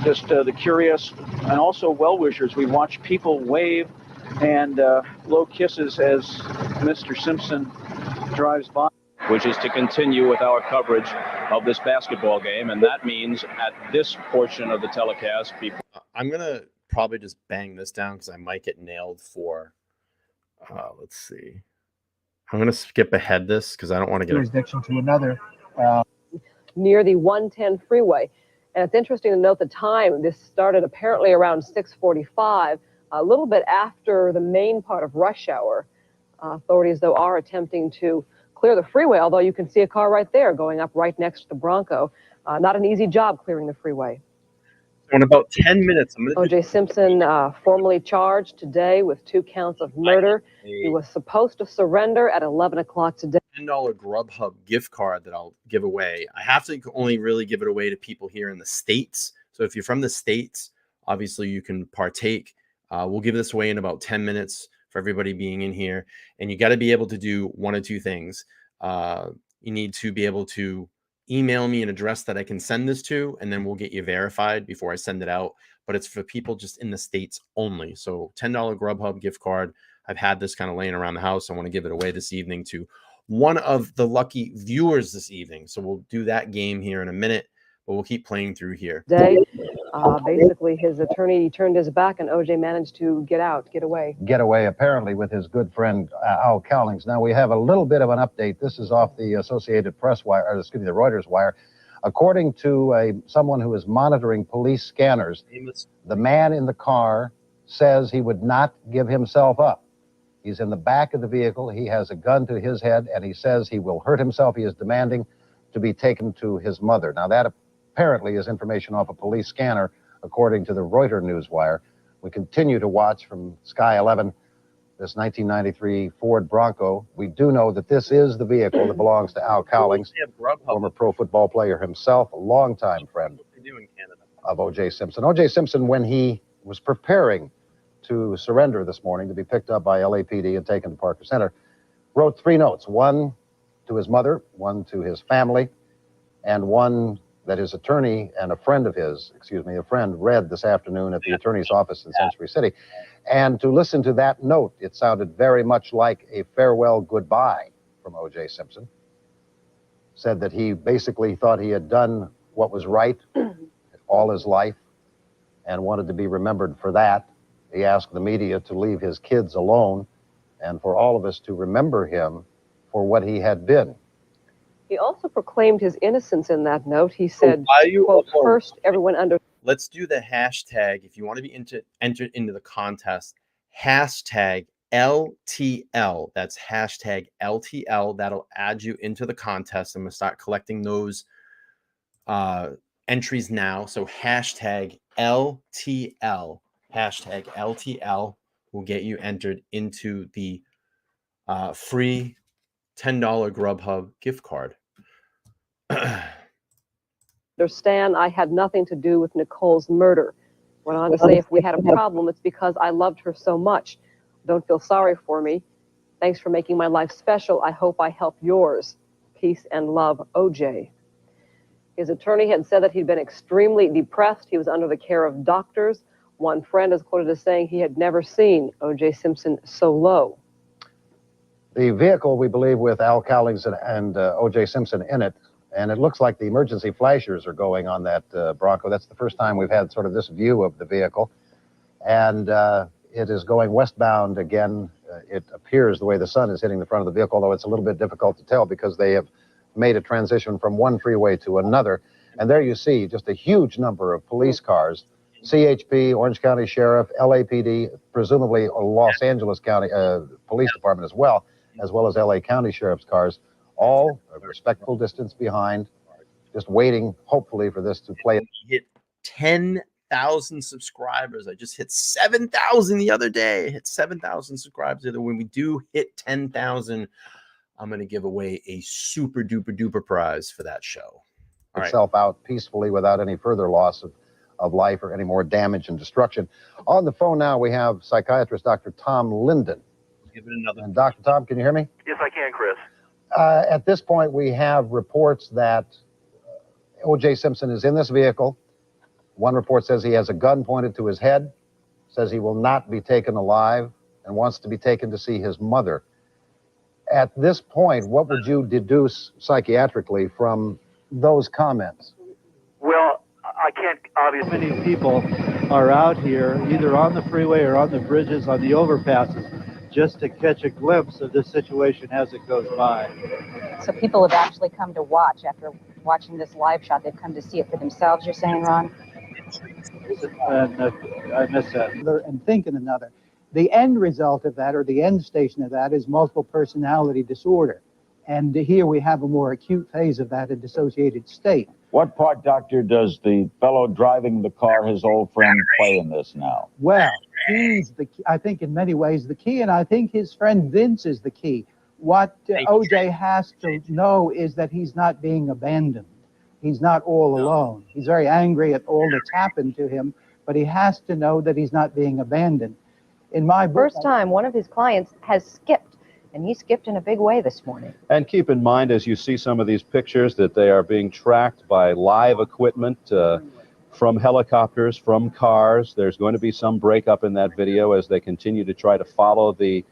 just the curious and also well-wishers. We watch people wave and blow kisses as Mr. Simpson drives by. Which is to continue with our coverage of this basketball game, and that means at this portion of the telecast, people. I'm gonna probably just bang this down because I might get nailed for. Let's see. I'm gonna skip ahead this because I don't want to get jurisdiction to another. Near the 110 freeway. And it's interesting to note the time. This started apparently around 6:45, a little bit after the main part of rush hour. Authorities, though, are attempting to clear the freeway, although you can see a car right there going up right next to the Bronco. Not an easy job clearing the freeway. In about 10 minutes, O.J. Simpson formally charged today with 2 counts of murder. He was supposed to surrender at 11 o'clock today. $10 Grubhub gift card that I'll give away. I have to only really give it away to people here in the States. So if you're from the States, obviously you can partake. We'll give this away in about 10 minutes for everybody being in here. And you got to be able to do one of two things. You need to be able to email me an address that I can send this to, and then we'll get you verified before I send it out. But it's for people just in the States only. So $10 Grubhub gift card. I've had this kind of laying around the house. I want to give it away this evening to one of the lucky viewers this evening. So we'll do that game here in a minute, but we'll keep playing through here. Basically, his attorney turned his back, and O.J. managed to get away. Get away, apparently, with his good friend Al Cowlings. Now, we have a little bit of an update. This is off the Associated Press wire, or excuse me, the Reuters wire. According to someone who is monitoring police scanners, the man in the car says he would not give himself up. He's in the back of the vehicle. He has a gun to his head, and he says he will hurt himself. He is demanding to be taken to his mother. Now, that apparently is information off a police scanner, according to the Reuters newswire. We continue to watch from Sky 11 this 1993 Ford Bronco. We do know that this is the vehicle that belongs to Al Cowlings, former pro football player himself, a longtime friend of O.J. Simpson. O.J. Simpson, when he was preparing to surrender this morning, to be picked up by LAPD and taken to Parker Center, wrote 3 notes, one to his mother, one to his family, and one that his attorney and a friend of his, a friend read this afternoon at the attorney's office in Century City. And to listen to that note, it sounded very much like a farewell goodbye from O.J. Simpson. Said that he basically thought he had done what was right all his life and wanted to be remembered for that. He asked the media to leave his kids alone and for all of us to remember him for what he had been. He also proclaimed his innocence in that note. He said, quote, first, everyone under... Let's do the hashtag. If you want to be entered into the contest, hashtag LTL. That's hashtag LTL. That'll add you into the contest. I'm going to start collecting those entries now. So hashtag LTL. Hashtag LTL will get you entered into the free $10 Grubhub gift card. Understand I had nothing to do with Nicole's murder. Went on to say, if we had a problem, it's because I loved her so much. Don't feel sorry for me. Thanks for making my life special. I hope I help yours. Peace and love, O.J. His attorney had said that he'd been extremely depressed. He was under the care of doctors. One friend is quoted as saying he had never seen O.J. Simpson so low. The vehicle, we believe, with Al Cowlings and O.J. Simpson in it, and it looks like the emergency flashers are going on that Bronco. That's the first time we've had sort of this view of the vehicle. And it is going westbound again. It appears the way the sun is hitting the front of the vehicle, although it's a little bit difficult to tell because they have made a transition from one freeway to another. And there you see just a huge number of police cars, CHP, Orange County Sheriff, LAPD, presumably Los Angeles County Police Department as well as LA County Sheriff's cars, all a respectful distance behind, just waiting, hopefully, for this to play. Hit 10,000 subscribers. I just hit 7,000 the other day. I hit 7,000 subscribers. When we do hit 10,000, I'm going to give away a super duper duper prize for that show. All itself out peacefully without any further loss of life or any more damage and destruction. On the phone now, we have psychiatrist Dr. Tom Linden. Give it another. And Dr. Tom, can you hear me? Yes, I can, Chris. At this point, we have reports that O.J. Simpson is in this vehicle. One report says he has a gun pointed to his head, says he will not be taken alive, and wants to be taken to see his mother. At this point, what would you deduce psychiatrically from those comments? Well, I can't obviously... Many people are out here, either on the freeway or on the bridges, on the overpasses, just to catch a glimpse of this situation as it goes by. So people have actually come to watch after watching this live shot. They've come to see it for themselves, you're saying, Ron? And I missed that. And thinking another. The end result of that, or the end station of that, is multiple personality disorder. And here we have a more acute phase of that, a dissociated state. What part, Doctor, does the fellow driving the car, his old friend, play in this now? Well, he's the key, I think in many ways the key, and I think his friend Vince is the key. What O.J. has to know is that he's not being abandoned. He's not all alone. He's very angry at all that's happened to him, but he has to know that he's not being abandoned. In my book, First time one of his clients has skipped, and he skipped in a big way this morning. And keep in mind, as you see some of these pictures, that they are being tracked by live equipment from helicopters, from cars. There's going to be some breakup in that video as they continue to try to follow the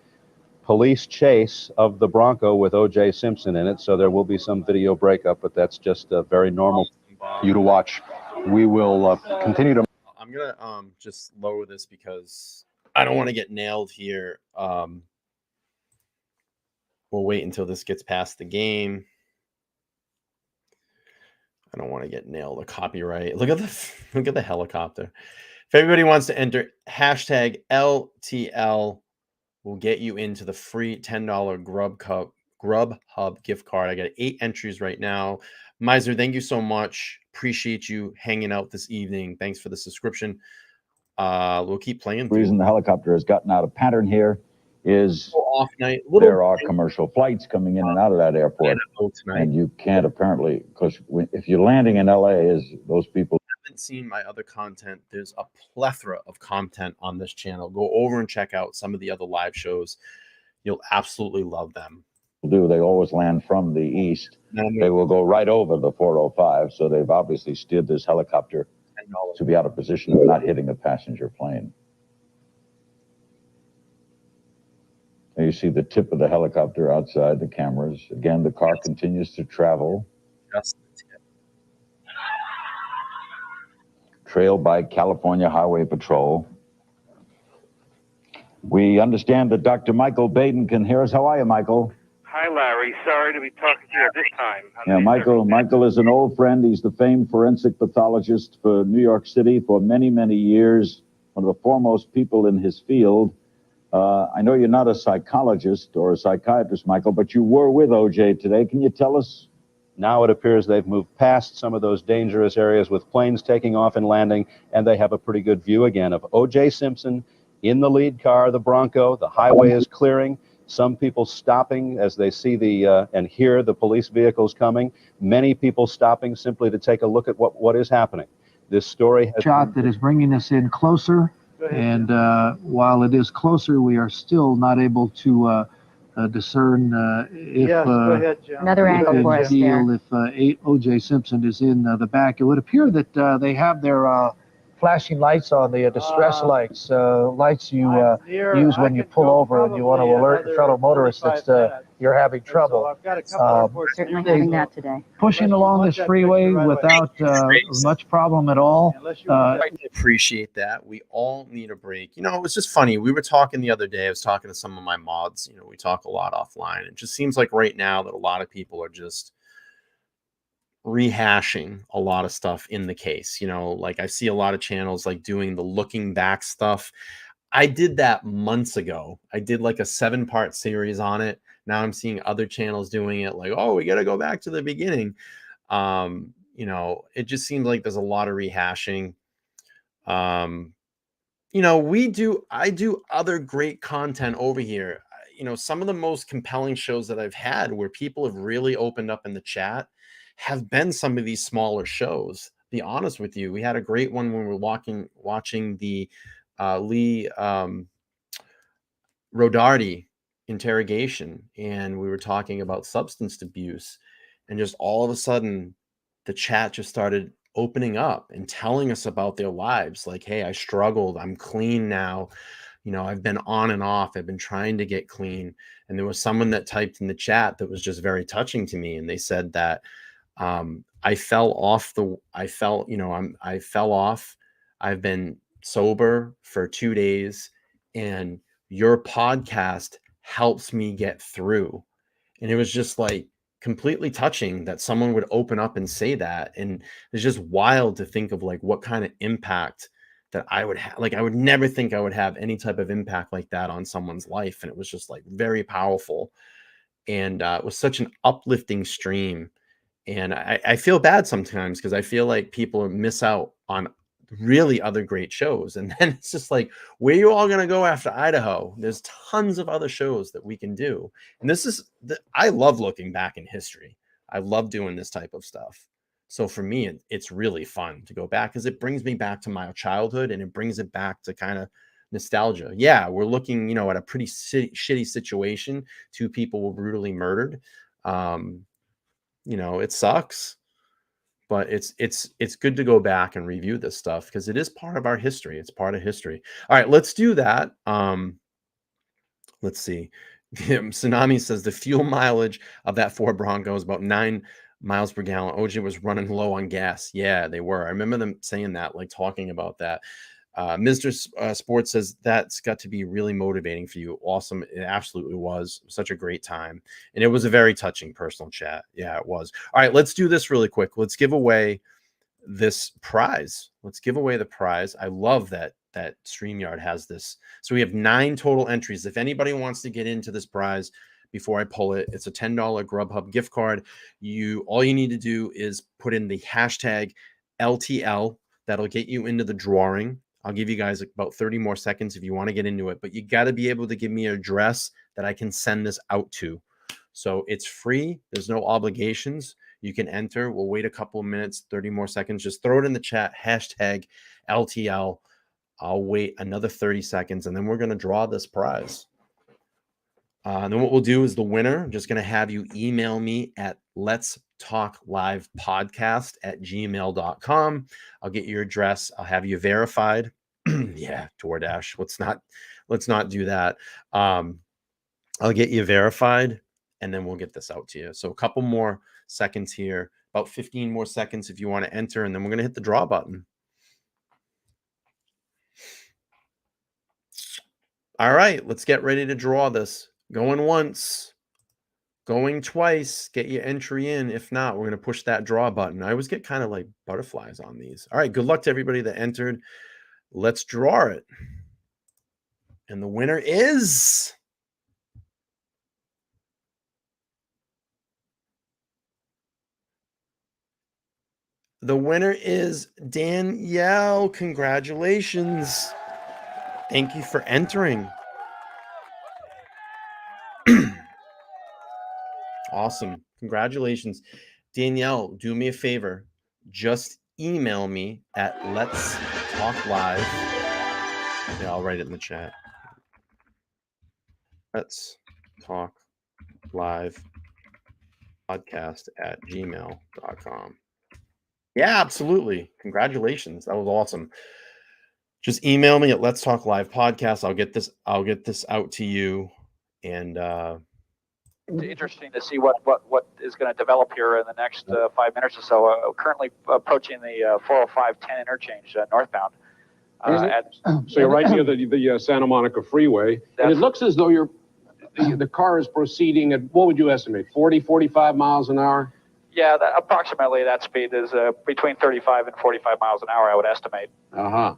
police chase of the Bronco with O.J. Simpson in it. So there will be some video breakup, but that's just very normal for you to watch. We will continue to... I'm going to just lower this because I don't want to get nailed here. We'll wait until this gets past the game. I don't want to get nailed or copyright. Look at the helicopter. If everybody wants to enter hashtag LTL, we'll get you into the free $10 Grubhub gift card. I got 8 entries right now. Miser, thank you so much. Appreciate you hanging out this evening. Thanks for the subscription. We'll keep playing. The reason the helicopter has gotten out of pattern here is off night. There are commercial flights coming in and out of that airport, and you can't apparently, because if you're landing in LA, is those people haven't seen my other content, there's a plethora of content on this channel. Go over and check out some of the other live shows. You'll absolutely love them. do, they always land from the east. They will go right over the 405, so they've obviously steered this helicopter to be out of position of not hitting a passenger plane. And you see the tip of the helicopter outside the cameras. Again, the car continues to travel. Just the tip. Trailed by California Highway Patrol. We understand that Dr. Michael Baden can hear us. How are you, Michael? Hi, Larry. Sorry to be talking to you at this time. Yeah, Michael is an old friend. He's the famed forensic pathologist for New York City for many, many years. One of the foremost people in his field. I know you're not a psychologist or a psychiatrist, Michael, but you were with O.J. today. Can you tell us? Now it appears they've moved past some of those dangerous areas with planes taking off and landing, and they have a pretty good view again of O.J. Simpson in the lead car, the Bronco. The highway is clearing. Some people stopping as they see and hear the police vehicles coming. Many people stopping simply to take a look at what is happening. This story has shot that is bringing us in closer. And while it is closer, we are still not able to discern if go ahead, Jim. Another angle for us there. If O.J. Simpson is in the back. It would appear that they have their flashing lights on, the distress lights, lights you use when you pull over and you want to alert the fellow motorist that you're having trouble. Certainly having that today. Pushing along this freeway without much problem at all. I appreciate that. We all need a break. You know, it was just funny. We were talking the other day. I was talking to some of my mods. You know, we talk a lot offline. It just seems like right now that a lot of people are just rehashing a lot of stuff in the case. You know, like I see a lot of channels like doing the looking back stuff. I did that months ago. I did like a 7-part series on it. Now I'm seeing other channels doing it like, oh, we got to go back to the beginning. You know, it just seems like there's a lot of rehashing. You know, I do other great content over here. You know, some of the most compelling shows that I've had where people have really opened up in the chat have been some of these smaller shows. Be honest with you, we had a great one when we were watching the Lee Rodarty interrogation, and we were talking about substance abuse, and just all of a sudden the chat just started opening up and telling us about their lives. Like, hey, I struggled, I'm clean now. You know, I've been on and off. I've been trying to get clean. And there was someone that typed in the chat that was just very touching to me. And they said that I fell off. I've been sober for 2 days, and your podcast helps me get through. And it was just like completely touching that someone would open up and say that. And it's just wild to think of like what kind of impact that I would have. Like, I would never think I would have any type of impact like that on someone's life. And it was just like very powerful. And it was such an uplifting stream. And I feel bad sometimes because I feel like people miss out on really other great shows. And then it's just like, where are you all going to go after Idaho? There's tons of other shows that we can do. And I love looking back in history. I love doing this type of stuff. So for me, it's really fun to go back because it brings me back to my childhood, and it brings it back to kind of nostalgia. Yeah, we're looking, you know, at a pretty shitty situation. 2 people were brutally murdered. You know, it sucks, but it's good to go back and review this stuff because it is part of our history. It's part of history. All right, let's do that. Let's see. Tsunami says the fuel mileage of that Ford Bronco is about 9 miles per gallon. OJ was running low on gas. Yeah, they were. I remember them saying that, like talking about that. Mr. Sports says that's got to be really motivating for you. Awesome. It absolutely was. Such a great time. And it was a very touching personal chat. Yeah, it was. All right, let's do this really quick. Let's give away this prize. Let's give away the prize. I love that StreamYard has this. So we have 9 total entries. If anybody wants to get into this prize before I pull it, it's a $10 Grubhub gift card. All you need to do is put in the hashtag LTL. That'll get you into the drawing. I'll give you guys about 30 more seconds if you want to get into it, but you got to be able to give me an address that I can send this out to. So it's free. There's no obligations. You can enter. We'll wait a couple of minutes, 30 more seconds. Just throw it in the chat, hashtag LTL. I'll wait another 30 seconds, and then we're going to draw this prize. And then what we'll do is the winner, I'm just going to have you email me at letstalklivepodcast@gmail.com. I'll get your address. I'll have you verified. Yeah, DoorDash. Let's not do that. I'll get you verified, and then we'll get this out to you. So a couple more seconds here, about 15 more seconds if you want to enter, and then we're going to hit the draw button. All right, let's get ready to draw this. Going once, going twice, get your entry in. If not, we're going to push that draw button. I always get kind of like butterflies on these. All right, good luck to everybody that entered. Let's draw it. And the winner is... The winner is Danielle. Congratulations. Thank you for entering. Awesome. Congratulations. Danielle, do me a favor. Just email me at Let's Talk Live. Yeah, I'll write it in the chat. Let's Talk Live podcast @gmail.com. Yeah, absolutely. Congratulations. That was awesome. Just email me at Let's Talk Live Podcast. I'll get this out to you. And It's interesting to see what is going to develop here in the next 5 minutes or so. Currently approaching the 405-10 interchange northbound. So you're right near the Santa Monica freeway, and it looks as though the car is proceeding at, what would you estimate, 40, 45 miles an hour? Yeah, approximately that speed is between 35 and 45 miles an hour, I would estimate. Uh-huh.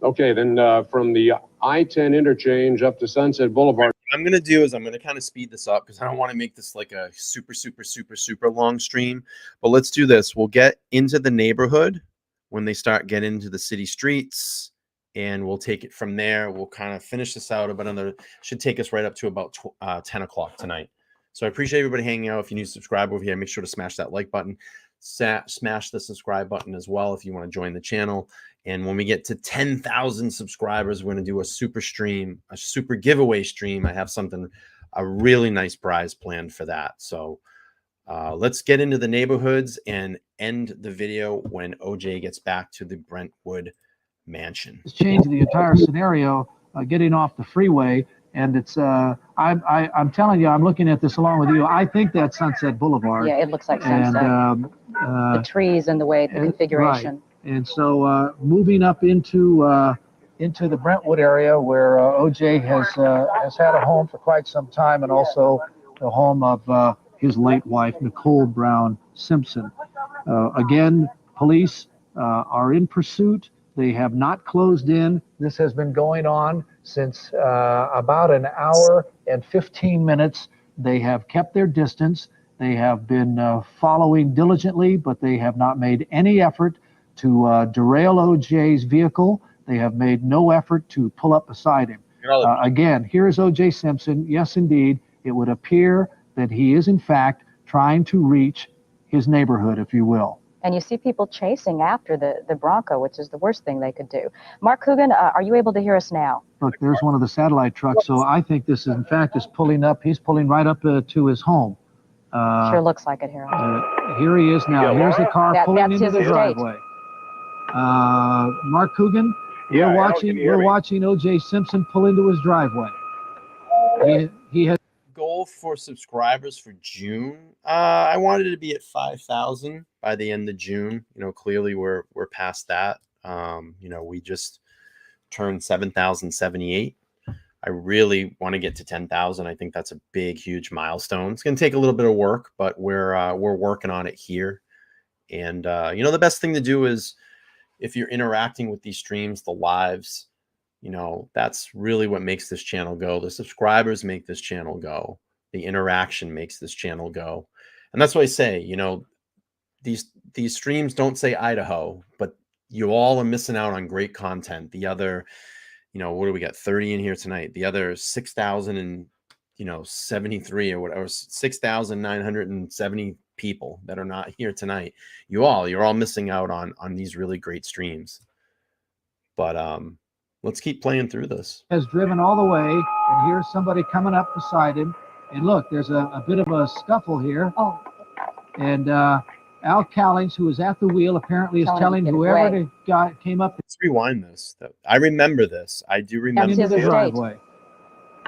Okay, then from the I-10 interchange up to Sunset Boulevard. What I'm going to do is I'm going to kind of speed this up because I don't want to make this like a super long stream. But let's do this. We'll get into the neighborhood when they start getting into the city streets, and we'll take it from there. We'll kind of finish this out about should take us right up to about 10 o'clock tonight. So I appreciate everybody hanging out. If you need to subscribe over here, make sure to smash that like button. Smash the subscribe button as well if you want to join the channel. And when we get to 10,000 subscribers, we're going to do a super stream, a super giveaway stream. I have a really nice prize planned for that. So let's get into the neighborhoods and end the video when OJ gets back to the Brentwood mansion. It's changed the entire scenario, getting off the freeway. And it's, I'm telling you, I'm looking at this along with you. I think that's Sunset Boulevard. Yeah, it looks like Sunset. And, the trees and the way, the configuration. Right. And so moving up into the Brentwood area where OJ has had a home for quite some time, and also the home of his late wife, Nicole Brown Simpson. Again, police are in pursuit. They have not closed in. This has been going on since about an hour and 15 minutes. They have kept their distance. They have been following diligently, but they have not made any effort to derail OJ's vehicle. They have made no effort to pull up beside him. Again, here is OJ Simpson. Yes, indeed, it would appear that he is, in fact, trying to reach his neighborhood, if you will. And you see people chasing after the Bronco, which is the worst thing they could do. Mark Coogan, are you able to hear us now? Look, there's one of the satellite trucks. So I think this, in fact, is pulling up. He's pulling right up to his home. Sure looks like it here. Here he is now. Here's the car pulling into the driveway. Mark Coogan, we're watching OJ Simpson pull into his driveway. He has goal for subscribers for June. I wanted it to be at 5,000 by the end of June. You know, clearly we're past that. You know, we turned 7,078. I really want to get to 10,000. I think that's a big, huge milestone. It's going to take a little bit of work, but we're working on it here. And the best thing to do is, if you're interacting with these streams, the lives, that's really what makes this channel go. The subscribers make this channel go. The interaction makes this channel go. And that's what I say, these streams don't say Idaho, but you all are missing out on great content. The other, what do we got? 30 in here tonight. The other 6,073 or whatever, 6,970 people that are not here tonight. You're all missing out on these really great streams. But let's keep playing through this. Has driven all the way, and here's somebody coming up beside him. And look, there's a bit of a scuffle here. Oh. And Al Cowlings, who is at the wheel, apparently is telling whoever the guy came up. Let's rewind this. I remember this. I do remember Into the driveway.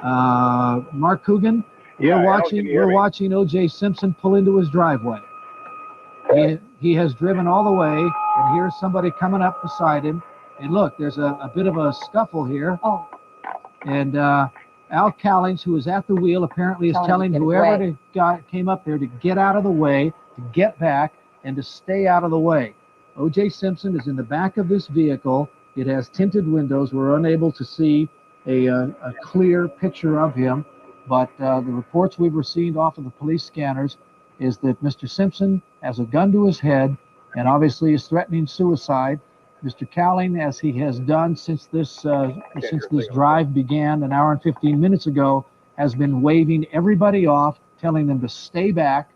Mark Coogan, we're watching O.J. Simpson pull into his driveway. He has driven all the way, and here's somebody coming up beside him. And look, there's a bit of a scuffle here. Oh. And Al Cowlings, who is at the wheel, apparently is telling whoever the guy came up there to get out of the way, to get back, and to stay out of the way. O.J. Simpson is in the back of this vehicle. It has tinted windows. We're unable to see a clear picture of him, but the reports we've received off of the police scanners is that Mr. Simpson has a gun to his head and obviously is threatening suicide. Mr. Cowling, as he has done since this drive began an hour and 15 minutes ago, has been waving everybody off, telling them to stay back.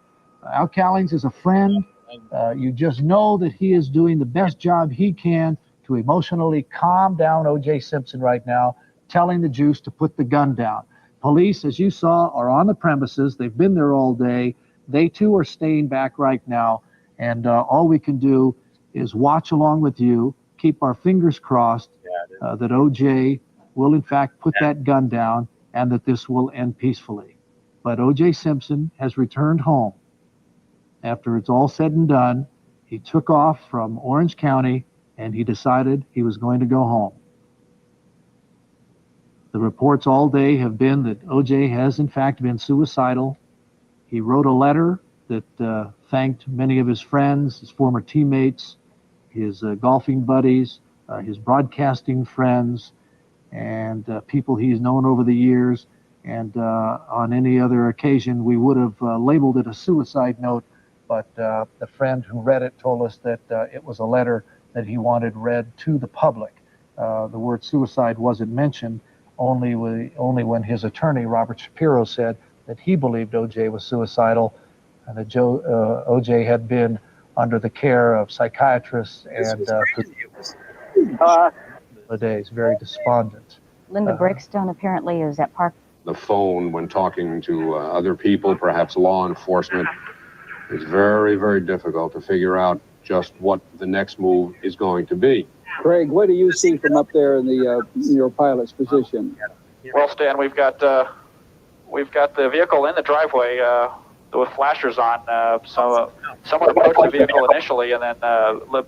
Al Cowlings is a friend. You just know that he is doing the best job he can to emotionally calm down O.J. Simpson right now, telling the juice to put the gun down. Police, as you saw, are on the premises. They've been there all day. They too are staying back right now. And all we can do is watch along with you, keep our fingers crossed that O.J. will in fact put that gun down and that this will end peacefully. But O.J. Simpson has returned home. After it's all said and done, he took off from Orange County and he decided he was going to go home. The reports all day have been that O.J. has in fact been suicidal. He wrote a letter that thanked many of his friends, his former teammates, his golfing buddies, his broadcasting friends, and people he's known over the years. And on any other occasion, we would have labeled it a suicide note, but the friend who read it told us that it was a letter that he wanted read to the public. The word suicide wasn't mentioned, only when his attorney, Robert Shapiro, said that he believed O.J. was suicidal and that O.J. had been under the care of psychiatrists and for days, very despondent. Linda Breakstone apparently is at Park. The phone when talking to other people, perhaps law enforcement, it's very, very difficult to figure out just what the next move is going to be. Craig, what do you see from up there in the your pilot's position? Well, Stan, we've got the vehicle in the driveway with flashers on. So someone approached the vehicle initially, and then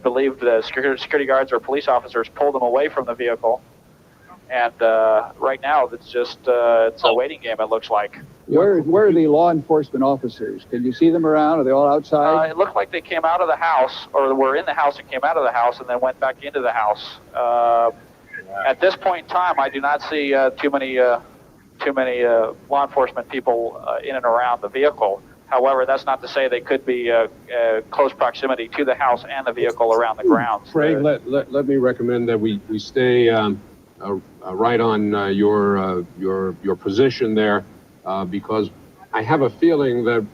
believed the security guards or police officers pulled them away from the vehicle. And right now, it's just it's a waiting game. It looks like. Where are the law enforcement officers? Can you see them around? Are they all outside? It looked like they came out of the house, or were in the house and came out of the house, and then went back into the house. At this point in time, I do not see too many law enforcement people in and around the vehicle. However, that's not to say they could be close proximity to the house and the vehicle around the grounds. Craig, let me recommend that we stay right on your position there, because I have a feeling that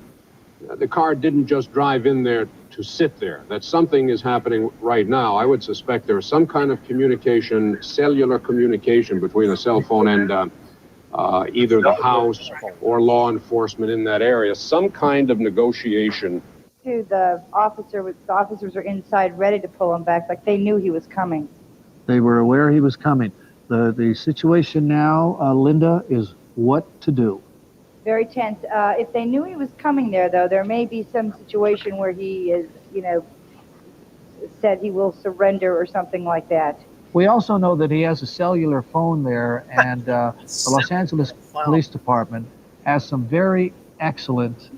the car didn't just drive in there to sit there, that something is happening right now. I would suspect there's some kind of communication, cellular communication between a cell phone and either the house or law enforcement in that area, some kind of negotiation. The officers are inside ready to pull him back, like they knew he was coming. They were aware he was coming. The situation now, Linda, is what to do. Very tense. If they knew he was coming there, though, there may be some situation where he is, said he will surrender or something like that. We also know that he has a cellular phone there, and the Los Angeles Police Department has some very excellent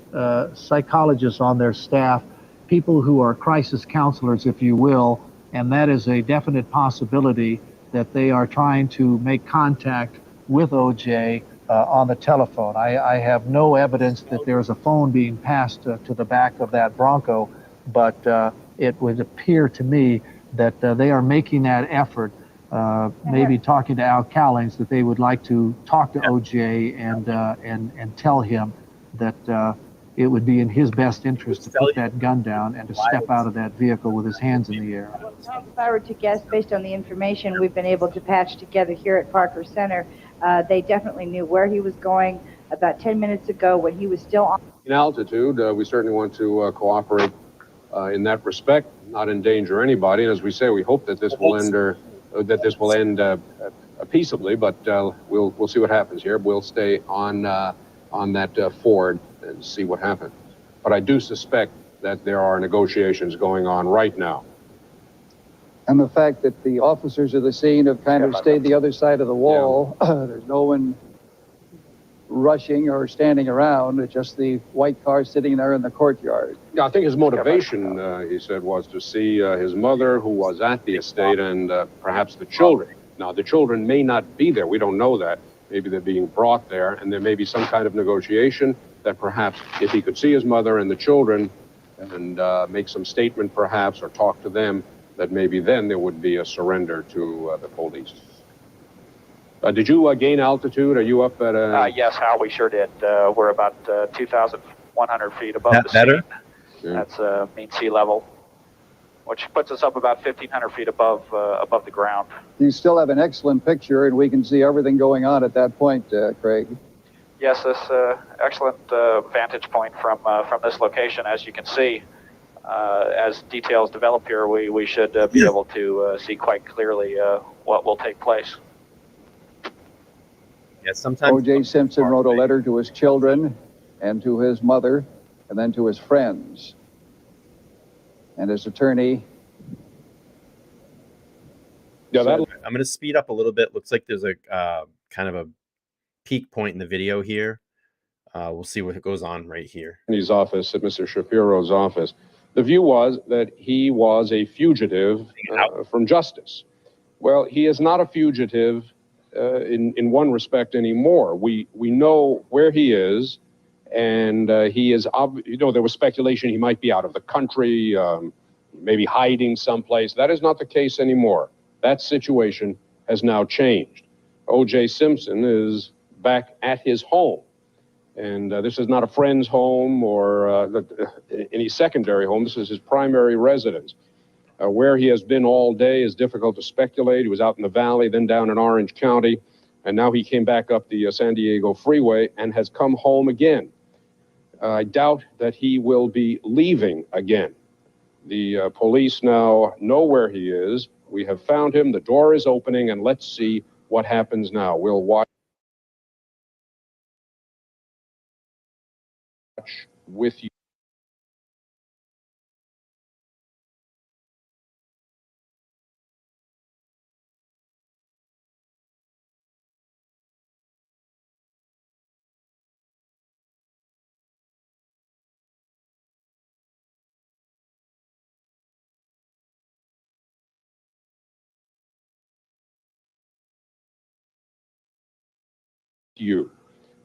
psychologists on their staff, people who are crisis counselors, if you will, and that is a definite possibility that they are trying to make contact with OJ on the telephone. I have no evidence that there is a phone being passed to the back of that Bronco, but it would appear to me that they are making that effort, maybe talking to Al Cowlings, that they would like to talk to OJ and tell him that it would be in his best interest to put that gun down and to step out of that vehicle with his hands in the air. If I were to guess, based on the information we've been able to patch together here at Parker Center, they definitely knew where he was going about 10 minutes ago when he was still on. In altitude, we certainly want to cooperate in that respect, not endanger anybody. And as we say, we hope that this will end peaceably, but we'll see what happens here. We'll stay on that Ford and see what happens. But I do suspect that there are negotiations going on right now. And the fact that the officers of the scene have kind of stayed the other side of the wall, there's no one rushing or standing around, it's just the white car sitting there in the courtyard. Yeah, I think his motivation, he said, was to see his mother, who was at the estate, and perhaps the children. Now, the children may not be there. We don't know that. Maybe they're being brought there, and there may be some kind of negotiation that perhaps if he could see his mother and the children and make some statement perhaps or talk to them, that maybe then there would be a surrender to the police. Did you gain altitude? Are you up at Yes, Hal, we sure did. We're about 2,100 feet above the sea. That's mean sea level, which puts us up about 1,500 feet above the ground. You still have an excellent picture, and we can see everything going on at that point, Craig. Yes, this excellent vantage point from this location. As you can see, as details develop here, we should be able to see quite clearly what will take place. Yeah, sometimes O.J. Simpson wrote a letter to his children and to his mother and then to his friends. And his attorney. Yeah, I'm going to speed up a little bit. Looks like there's a kind of a peak point in the video here. We'll see what goes on right here. In his office, at Mr. Shapiro's office. The view was that he was a fugitive from justice. Well, he is not a fugitive in one respect anymore. We know where he is, and he is, there was speculation he might be out of the country, maybe hiding someplace. That is not the case anymore. That situation has now changed. O.J. Simpson is back at his home. And this is not a friend's home or any secondary home. This is his primary residence. Where he has been all day is difficult to speculate. He was out in the valley, then down in Orange County, and now he came back up the San Diego freeway and has come home again. I doubt that he will be leaving again. The police now know where he is. We have found him. The door is opening, and let's see what happens now. We'll watch with you.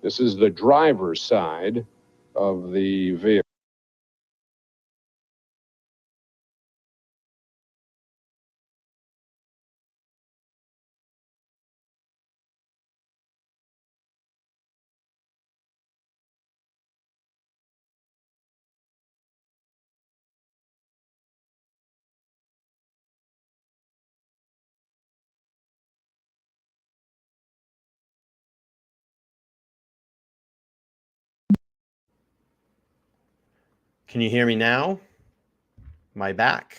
This is the driver's side of the vehicle. Can you hear me now? Am I back?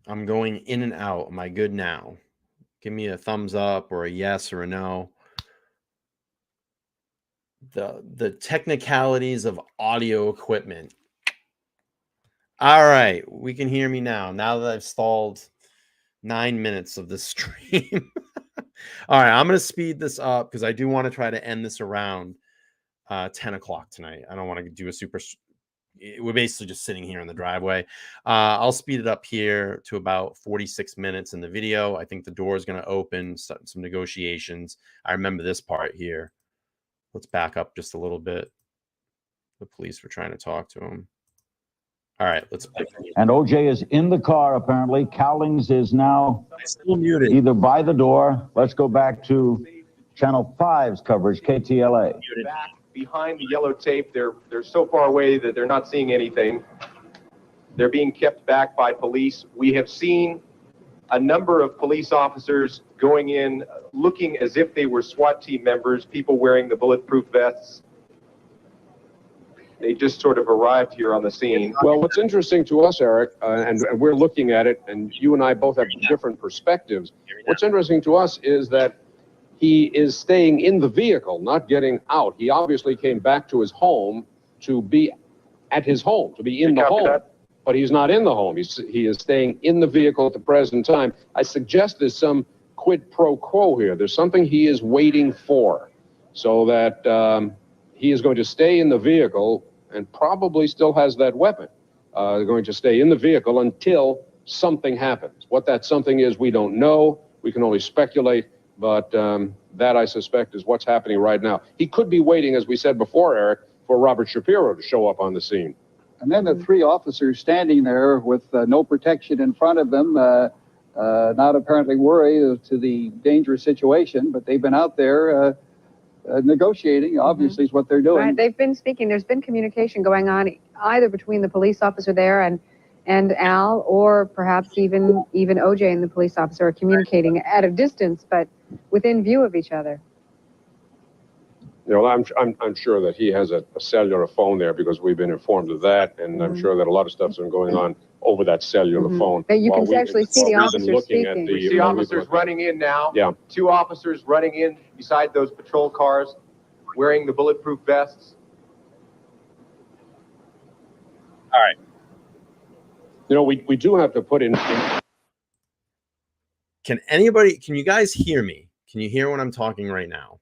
I'm going in and out. Am I good now? Give me a thumbs up or a yes or a no. The technicalities of audio equipment. All right, we can hear me now. Now that I've stalled 9 minutes of this stream. All right, I'm going to speed this up because I do want to try to end this around 10 o'clock tonight. I don't want to do a super... We're basically just sitting here in the driveway. I'll speed it up here to about 46 minutes in the video. I think the door is going to open, some negotiations. I remember this part here. Let's back up just a little bit. The police were trying to talk to him. All right, let's pick. And OJ is in the car, apparently. Cowlings is now still muted, either by the door. Let's go back to Channel 5's coverage, KTLA. Back behind the yellow tape, they're so far away that they're not seeing anything. They're being kept back by police. We have seen a number of police officers going in, looking as if they were SWAT team members, people wearing the bulletproof vests. They just sort of arrived here on the scene. Well, what's interesting to us, Eric, and we're looking at it, and you and I both have different perspectives. What's interesting to us is that he is staying in the vehicle, not getting out. He obviously came back to his home to be at his home, to be in the home. But he's not in the home. He is staying in the vehicle at the present time. I suggest there's some quid pro quo here. There's something he is waiting for, so that he is going to stay in the vehicle and probably still has that weapon. They're going to stay in the vehicle until something happens. What that something is, we don't know. We can only speculate, but that, I suspect, is what's happening right now. He could be waiting, as we said before, Eric, for Robert Shapiro to show up on the scene. And then the three officers standing there with no protection in front of them, not apparently worried to the dangerous situation, but they've been out there negotiating, obviously, is what they're doing. Right, they've been speaking. There's been communication going on either between the police officer there and Al, or perhaps even OJ and the police officer are communicating at a distance, but within view of each other. You know, I'm sure that he has a cellular phone there because we've been informed of that, and I'm sure that a lot of stuff's been going on over that cellular phone. But you can actually see the officers speaking. We see officers running in now. Yeah. 2 officers running in beside those patrol cars, wearing the bulletproof vests. All right. You know, we do have to put in... Can you guys hear me? Can you hear when I'm talking right now?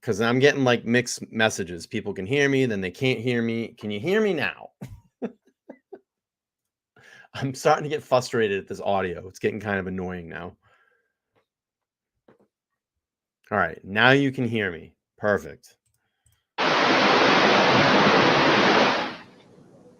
Because I'm getting like mixed messages. People can hear me, then they can't hear me. Can you hear me now? I'm starting to get frustrated at this audio. It's getting kind of annoying now. All right, now you can hear me. Perfect.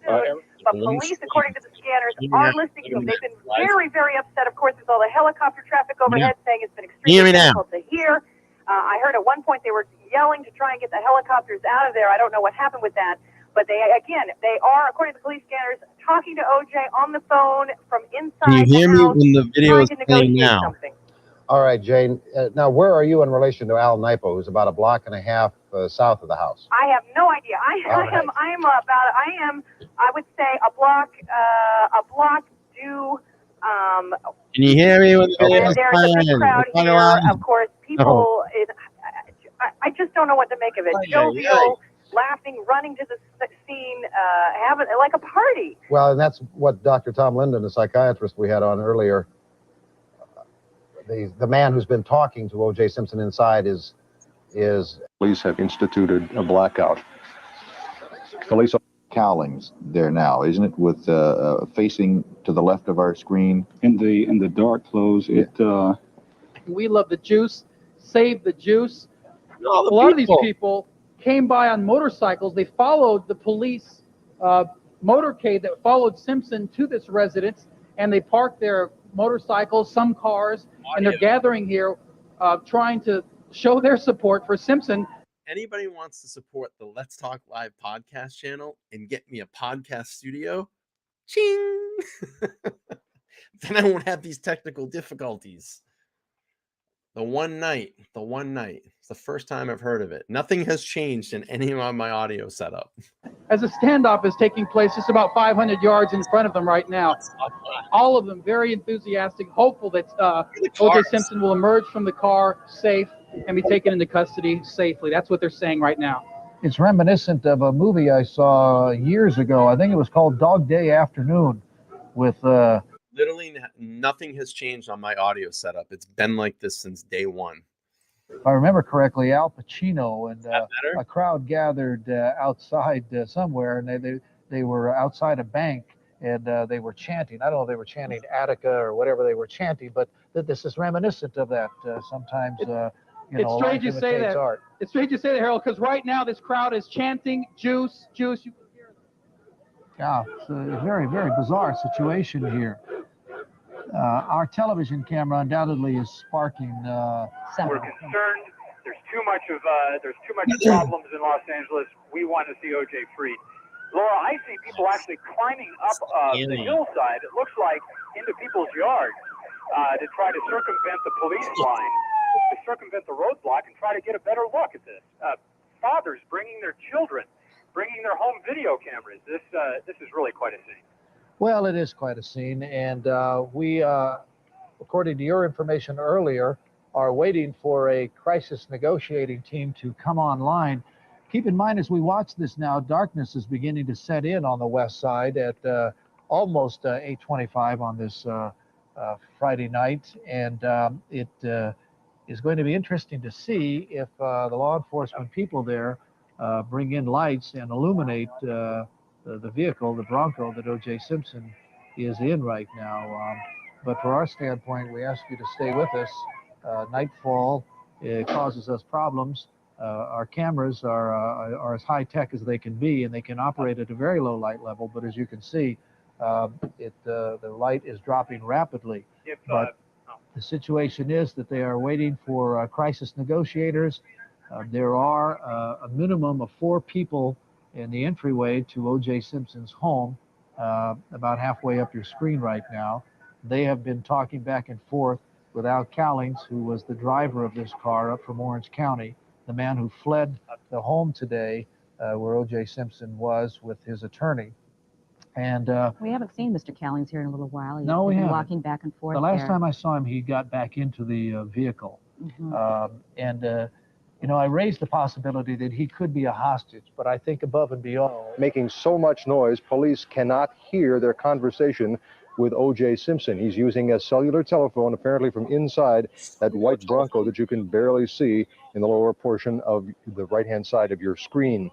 But police, according to the scanners, are listening to them. They've been very, very upset, of course, with all the helicopter traffic overhead, saying it's been extremely difficult to hear. I heard at one point they were yelling to try and get the helicopters out of there. I don't know what happened with that. But they are, according to the police scanners, talking to OJ on the phone from inside Can you hear the me house, when the video is trying to playing negotiate now? something. All right, Jane. Now, where are you in relation to Al Nipo, who's about a block and a half south of the house? I have no idea. I would say a block due. Can you hear me when the video And is there's a big playing? crowd What's going here. on? Of course, people. I just don't know what to make of it. Jovial, laughing, running to the scene, having like a party. Well, and that's what Dr. Tom Linden, the psychiatrist we had on earlier, the man who's been talking to O.J. Simpson inside is... Police have instituted a blackout. Police Cowlings there now, isn't it? With facing to the left of our screen. In the dark clothes, We love the juice. Save the juice. A lot lot of these people came by on motorcycles. They followed the police motorcade that followed Simpson to this residence, and they parked their motorcycles, some cars, and they're gathering here trying to show their support for Simpson. Anybody wants to support the Let's Talk Live podcast channel and get me a podcast studio, ching, then I won't have these technical difficulties. The one night. It's the first time I've heard of it. Nothing has changed in any of my audio setup. As a standoff is taking place just about 500 yards in front of them right now. All of them very enthusiastic, hopeful that O.J. Simpson will emerge from the car safe and be taken into custody safely. That's what they're saying right now. It's reminiscent of a movie I saw years ago. I think it was called Dog Day Afternoon, with Literally nothing has changed on my audio setup. It's been like this since day one. if I remember correctly, Al Pacino and a crowd gathered outside somewhere, and they were outside a bank, and they were chanting. I don't know if they were chanting Attica or whatever they were chanting, but this is reminiscent of that. Sometimes, it's strange you say that. Art. It's strange you say that, Harold, because right now this crowd is chanting "Juice, Juice." You can hear them. Yeah, it's a very, very bizarre situation here. Our television camera undoubtedly is sparking. We're concerned. There's too much problems in Los Angeles. We want to see OJ freed. Laura, I see people actually climbing up the hillside. It looks like into people's yards to try to circumvent the police line, to circumvent the roadblock, and try to get a better look at this. Fathers bringing their children, bringing their home video cameras. This is really quite a scene. Well, it is quite a scene, and we, according to your information earlier, are waiting for a crisis negotiating team to come online. Keep in mind, as we watch this now, darkness is beginning to set in on the west side at almost 8:25 on this Friday night, and it is going to be interesting to see if the law enforcement people there bring in lights and illuminate the vehicle, the Bronco that O.J. Simpson is in right now. But for our standpoint, we ask you to stay with us. Nightfall causes us problems. Our cameras are as high tech as they can be, and they can operate at a very low light level. But as you can see, the light is dropping rapidly. But the situation is that they are waiting for crisis negotiators. There are a minimum of 4 people in the entryway to O.J. Simpson's home, about halfway up your screen right now. They have been talking back and forth with Al Cowlings, who was the driver of this car up from Orange County, the man who fled the home today where O.J. Simpson was with his attorney. And we haven't seen Mr. Cowlings here in a little while. He's no, we been haven't. Walking back and forth. The last time I saw him, he got back into the vehicle. You know, I raised the possibility that he could be a hostage, but I think above and beyond. Making so much noise, police cannot hear their conversation with O.J. Simpson. He's using a cellular telephone, apparently from inside that white Bronco that you can barely see in the lower portion of the right-hand side of your screen.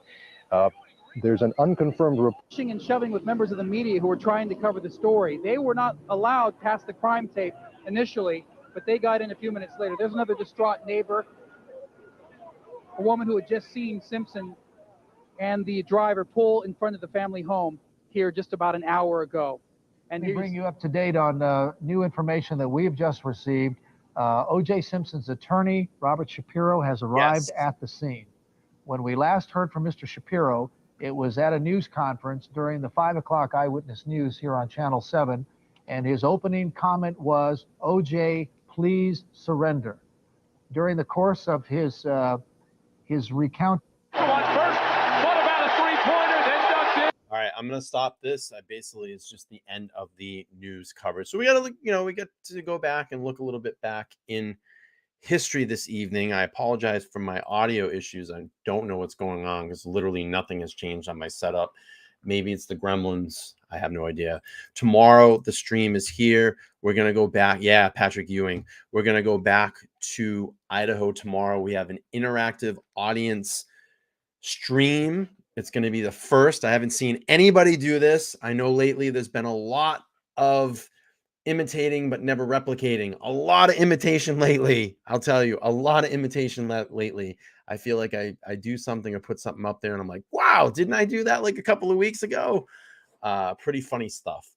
There's an unconfirmed report. Pushing and shoving with members of the media who were trying to cover the story. They were not allowed past the crime tape initially, but they got in a few minutes later. There's another distraught neighbor, a woman who had just seen Simpson and the driver pull in front of the family home here just about an hour ago. And we bring you up to date on new information that we've just received. O.J. Simpson's attorney, Robert Shapiro, has arrived at the scene. When we last heard from Mr. Shapiro, it was at a news conference during the 5 o'clock Eyewitness News here on Channel 7, and his opening comment was, "O.J., please surrender." During the course of his recount. All right, I'm gonna stop this. Basically, it's just the end of the news coverage. So we gotta, we get to go back and look a little bit back in history this evening. I apologize for my audio issues. I don't know what's going on because literally nothing has changed on my setup. Maybe it's the gremlins. I have no idea. Tomorrow, the stream is here. We're going to go back. Yeah, Patrick Ewing. We're going to go back to Idaho tomorrow. We have an interactive audience stream. It's going to be the first. I haven't seen anybody do this. I know lately there's been a lot of imitating but never replicating. A lot of imitation lately. I'll tell you, a lot of imitation lately. I feel like I do something or put something up there and I'm like, wow, didn't I do that like a couple of weeks ago? Pretty funny stuff.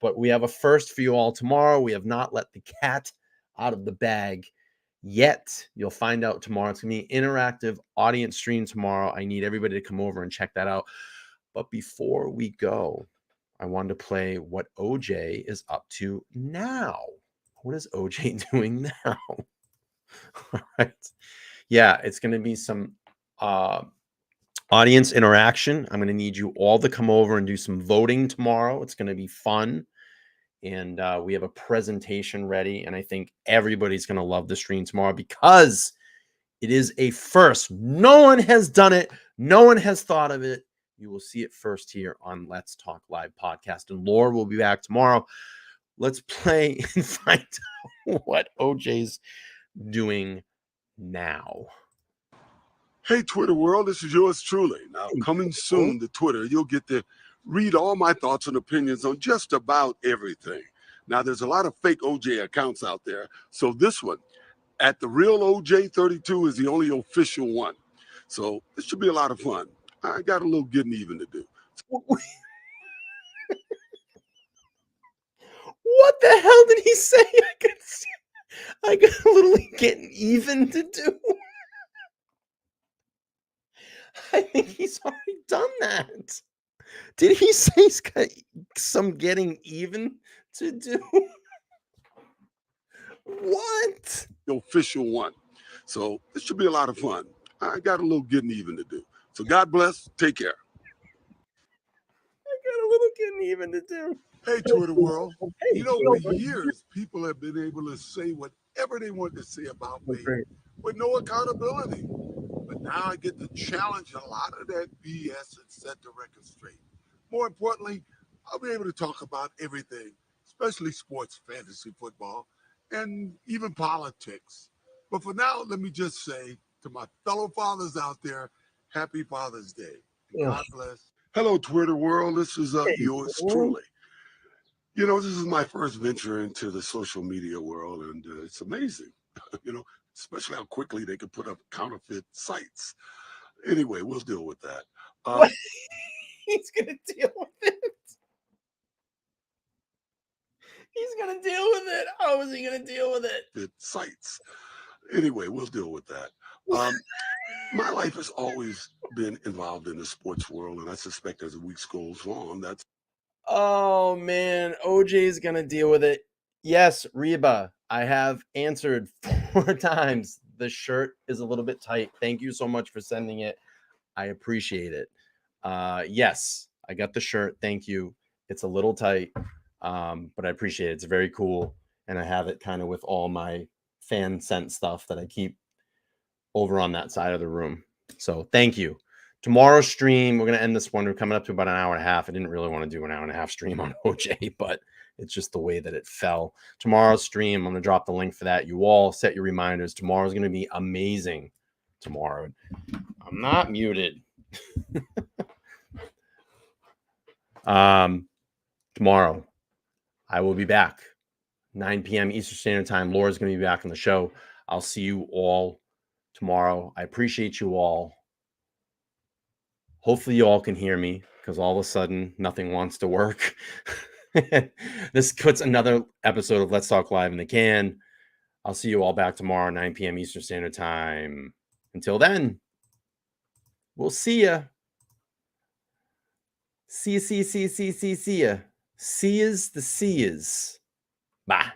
But we have a first for you all tomorrow. We have not let the cat out of the bag yet. You'll find out tomorrow. It's going to be an interactive audience stream tomorrow. I need everybody to come over and check that out. But before we go, I wanted to play what OJ is up to now. What is OJ doing now? All right. Yeah, it's going to be some audience interaction. I'm going to need you all to come over and do some voting tomorrow. It's going to be fun. And we have a presentation ready. And I think everybody's going to love the stream tomorrow because it is a first. No one has done it. No one has thought of it. You will see it first here on Let's Talk Live podcast. And Laura will be back tomorrow. Let's play and find out what OJ's doing now. Hey, Twitter world, this is yours truly. Now, coming soon to Twitter, you'll get to read all my thoughts and opinions on just about everything. Now, there's a lot of fake OJ accounts out there, so this one, at the real OJ32, is the only official one. So this should be a lot of fun. I got a little getting even to do. What the hell did he say? I got a little getting even to do. I think he's already done that. Did he say he's got some getting even to do? What? The official one. So this should be a lot of fun. I got a little getting even to do. So God bless. Take care. I got a little getting even to do. Hey, Twitter world. You know, for years, people have been able to say whatever they want to say about me with no accountability. But now I get to challenge a lot of that BS and set the record straight. More importantly, I'll be able to talk about everything, especially sports, fantasy football, and even politics. But for now, let me just say to my fellow fathers out there, happy Father's Day. And God bless. Hello, Twitter world. This is yours truly. You know, this is my first venture into the social media world, and it's amazing, you know, especially how quickly they can put up counterfeit sites. Anyway, we'll deal with that. He's going to deal with it. He's going to deal with it. How is he going to deal with it? Sites. Anyway, we'll deal with that. My life has always been involved in the sports world, and I suspect as the weeks goes on, that's. Oh, man. OJ's going to deal with it. Yes, Reba, I have answered 4 times. The shirt is a little bit tight. Thank you so much for sending it. I appreciate it. Yes, I got the shirt. Thank you. It's a little tight, but I appreciate it. It's very cool. And I have it kind of with all my fan sent stuff that I keep over on that side of the room. So thank you. Tomorrow's stream, we're going to end this one. We're coming up to about an hour and a half. I didn't really want to do an hour and a half stream on OJ, but it's just the way that it fell. Tomorrow's stream, I'm going to drop the link for that. You all set your reminders. Tomorrow's going to be amazing. Tomorrow. I'm not muted. Tomorrow, I will be back. 9 p.m. Eastern Standard Time. Laura's going to be back on the show. I'll see you all tomorrow. I appreciate you all. Hopefully you all can hear me, because all of a sudden nothing wants to work. This puts another episode of Let's Talk Live in the can. I'll see you all back tomorrow, 9 p.m. Eastern Standard Time. Until then, we'll see ya. See ya. See is the seers. Bye.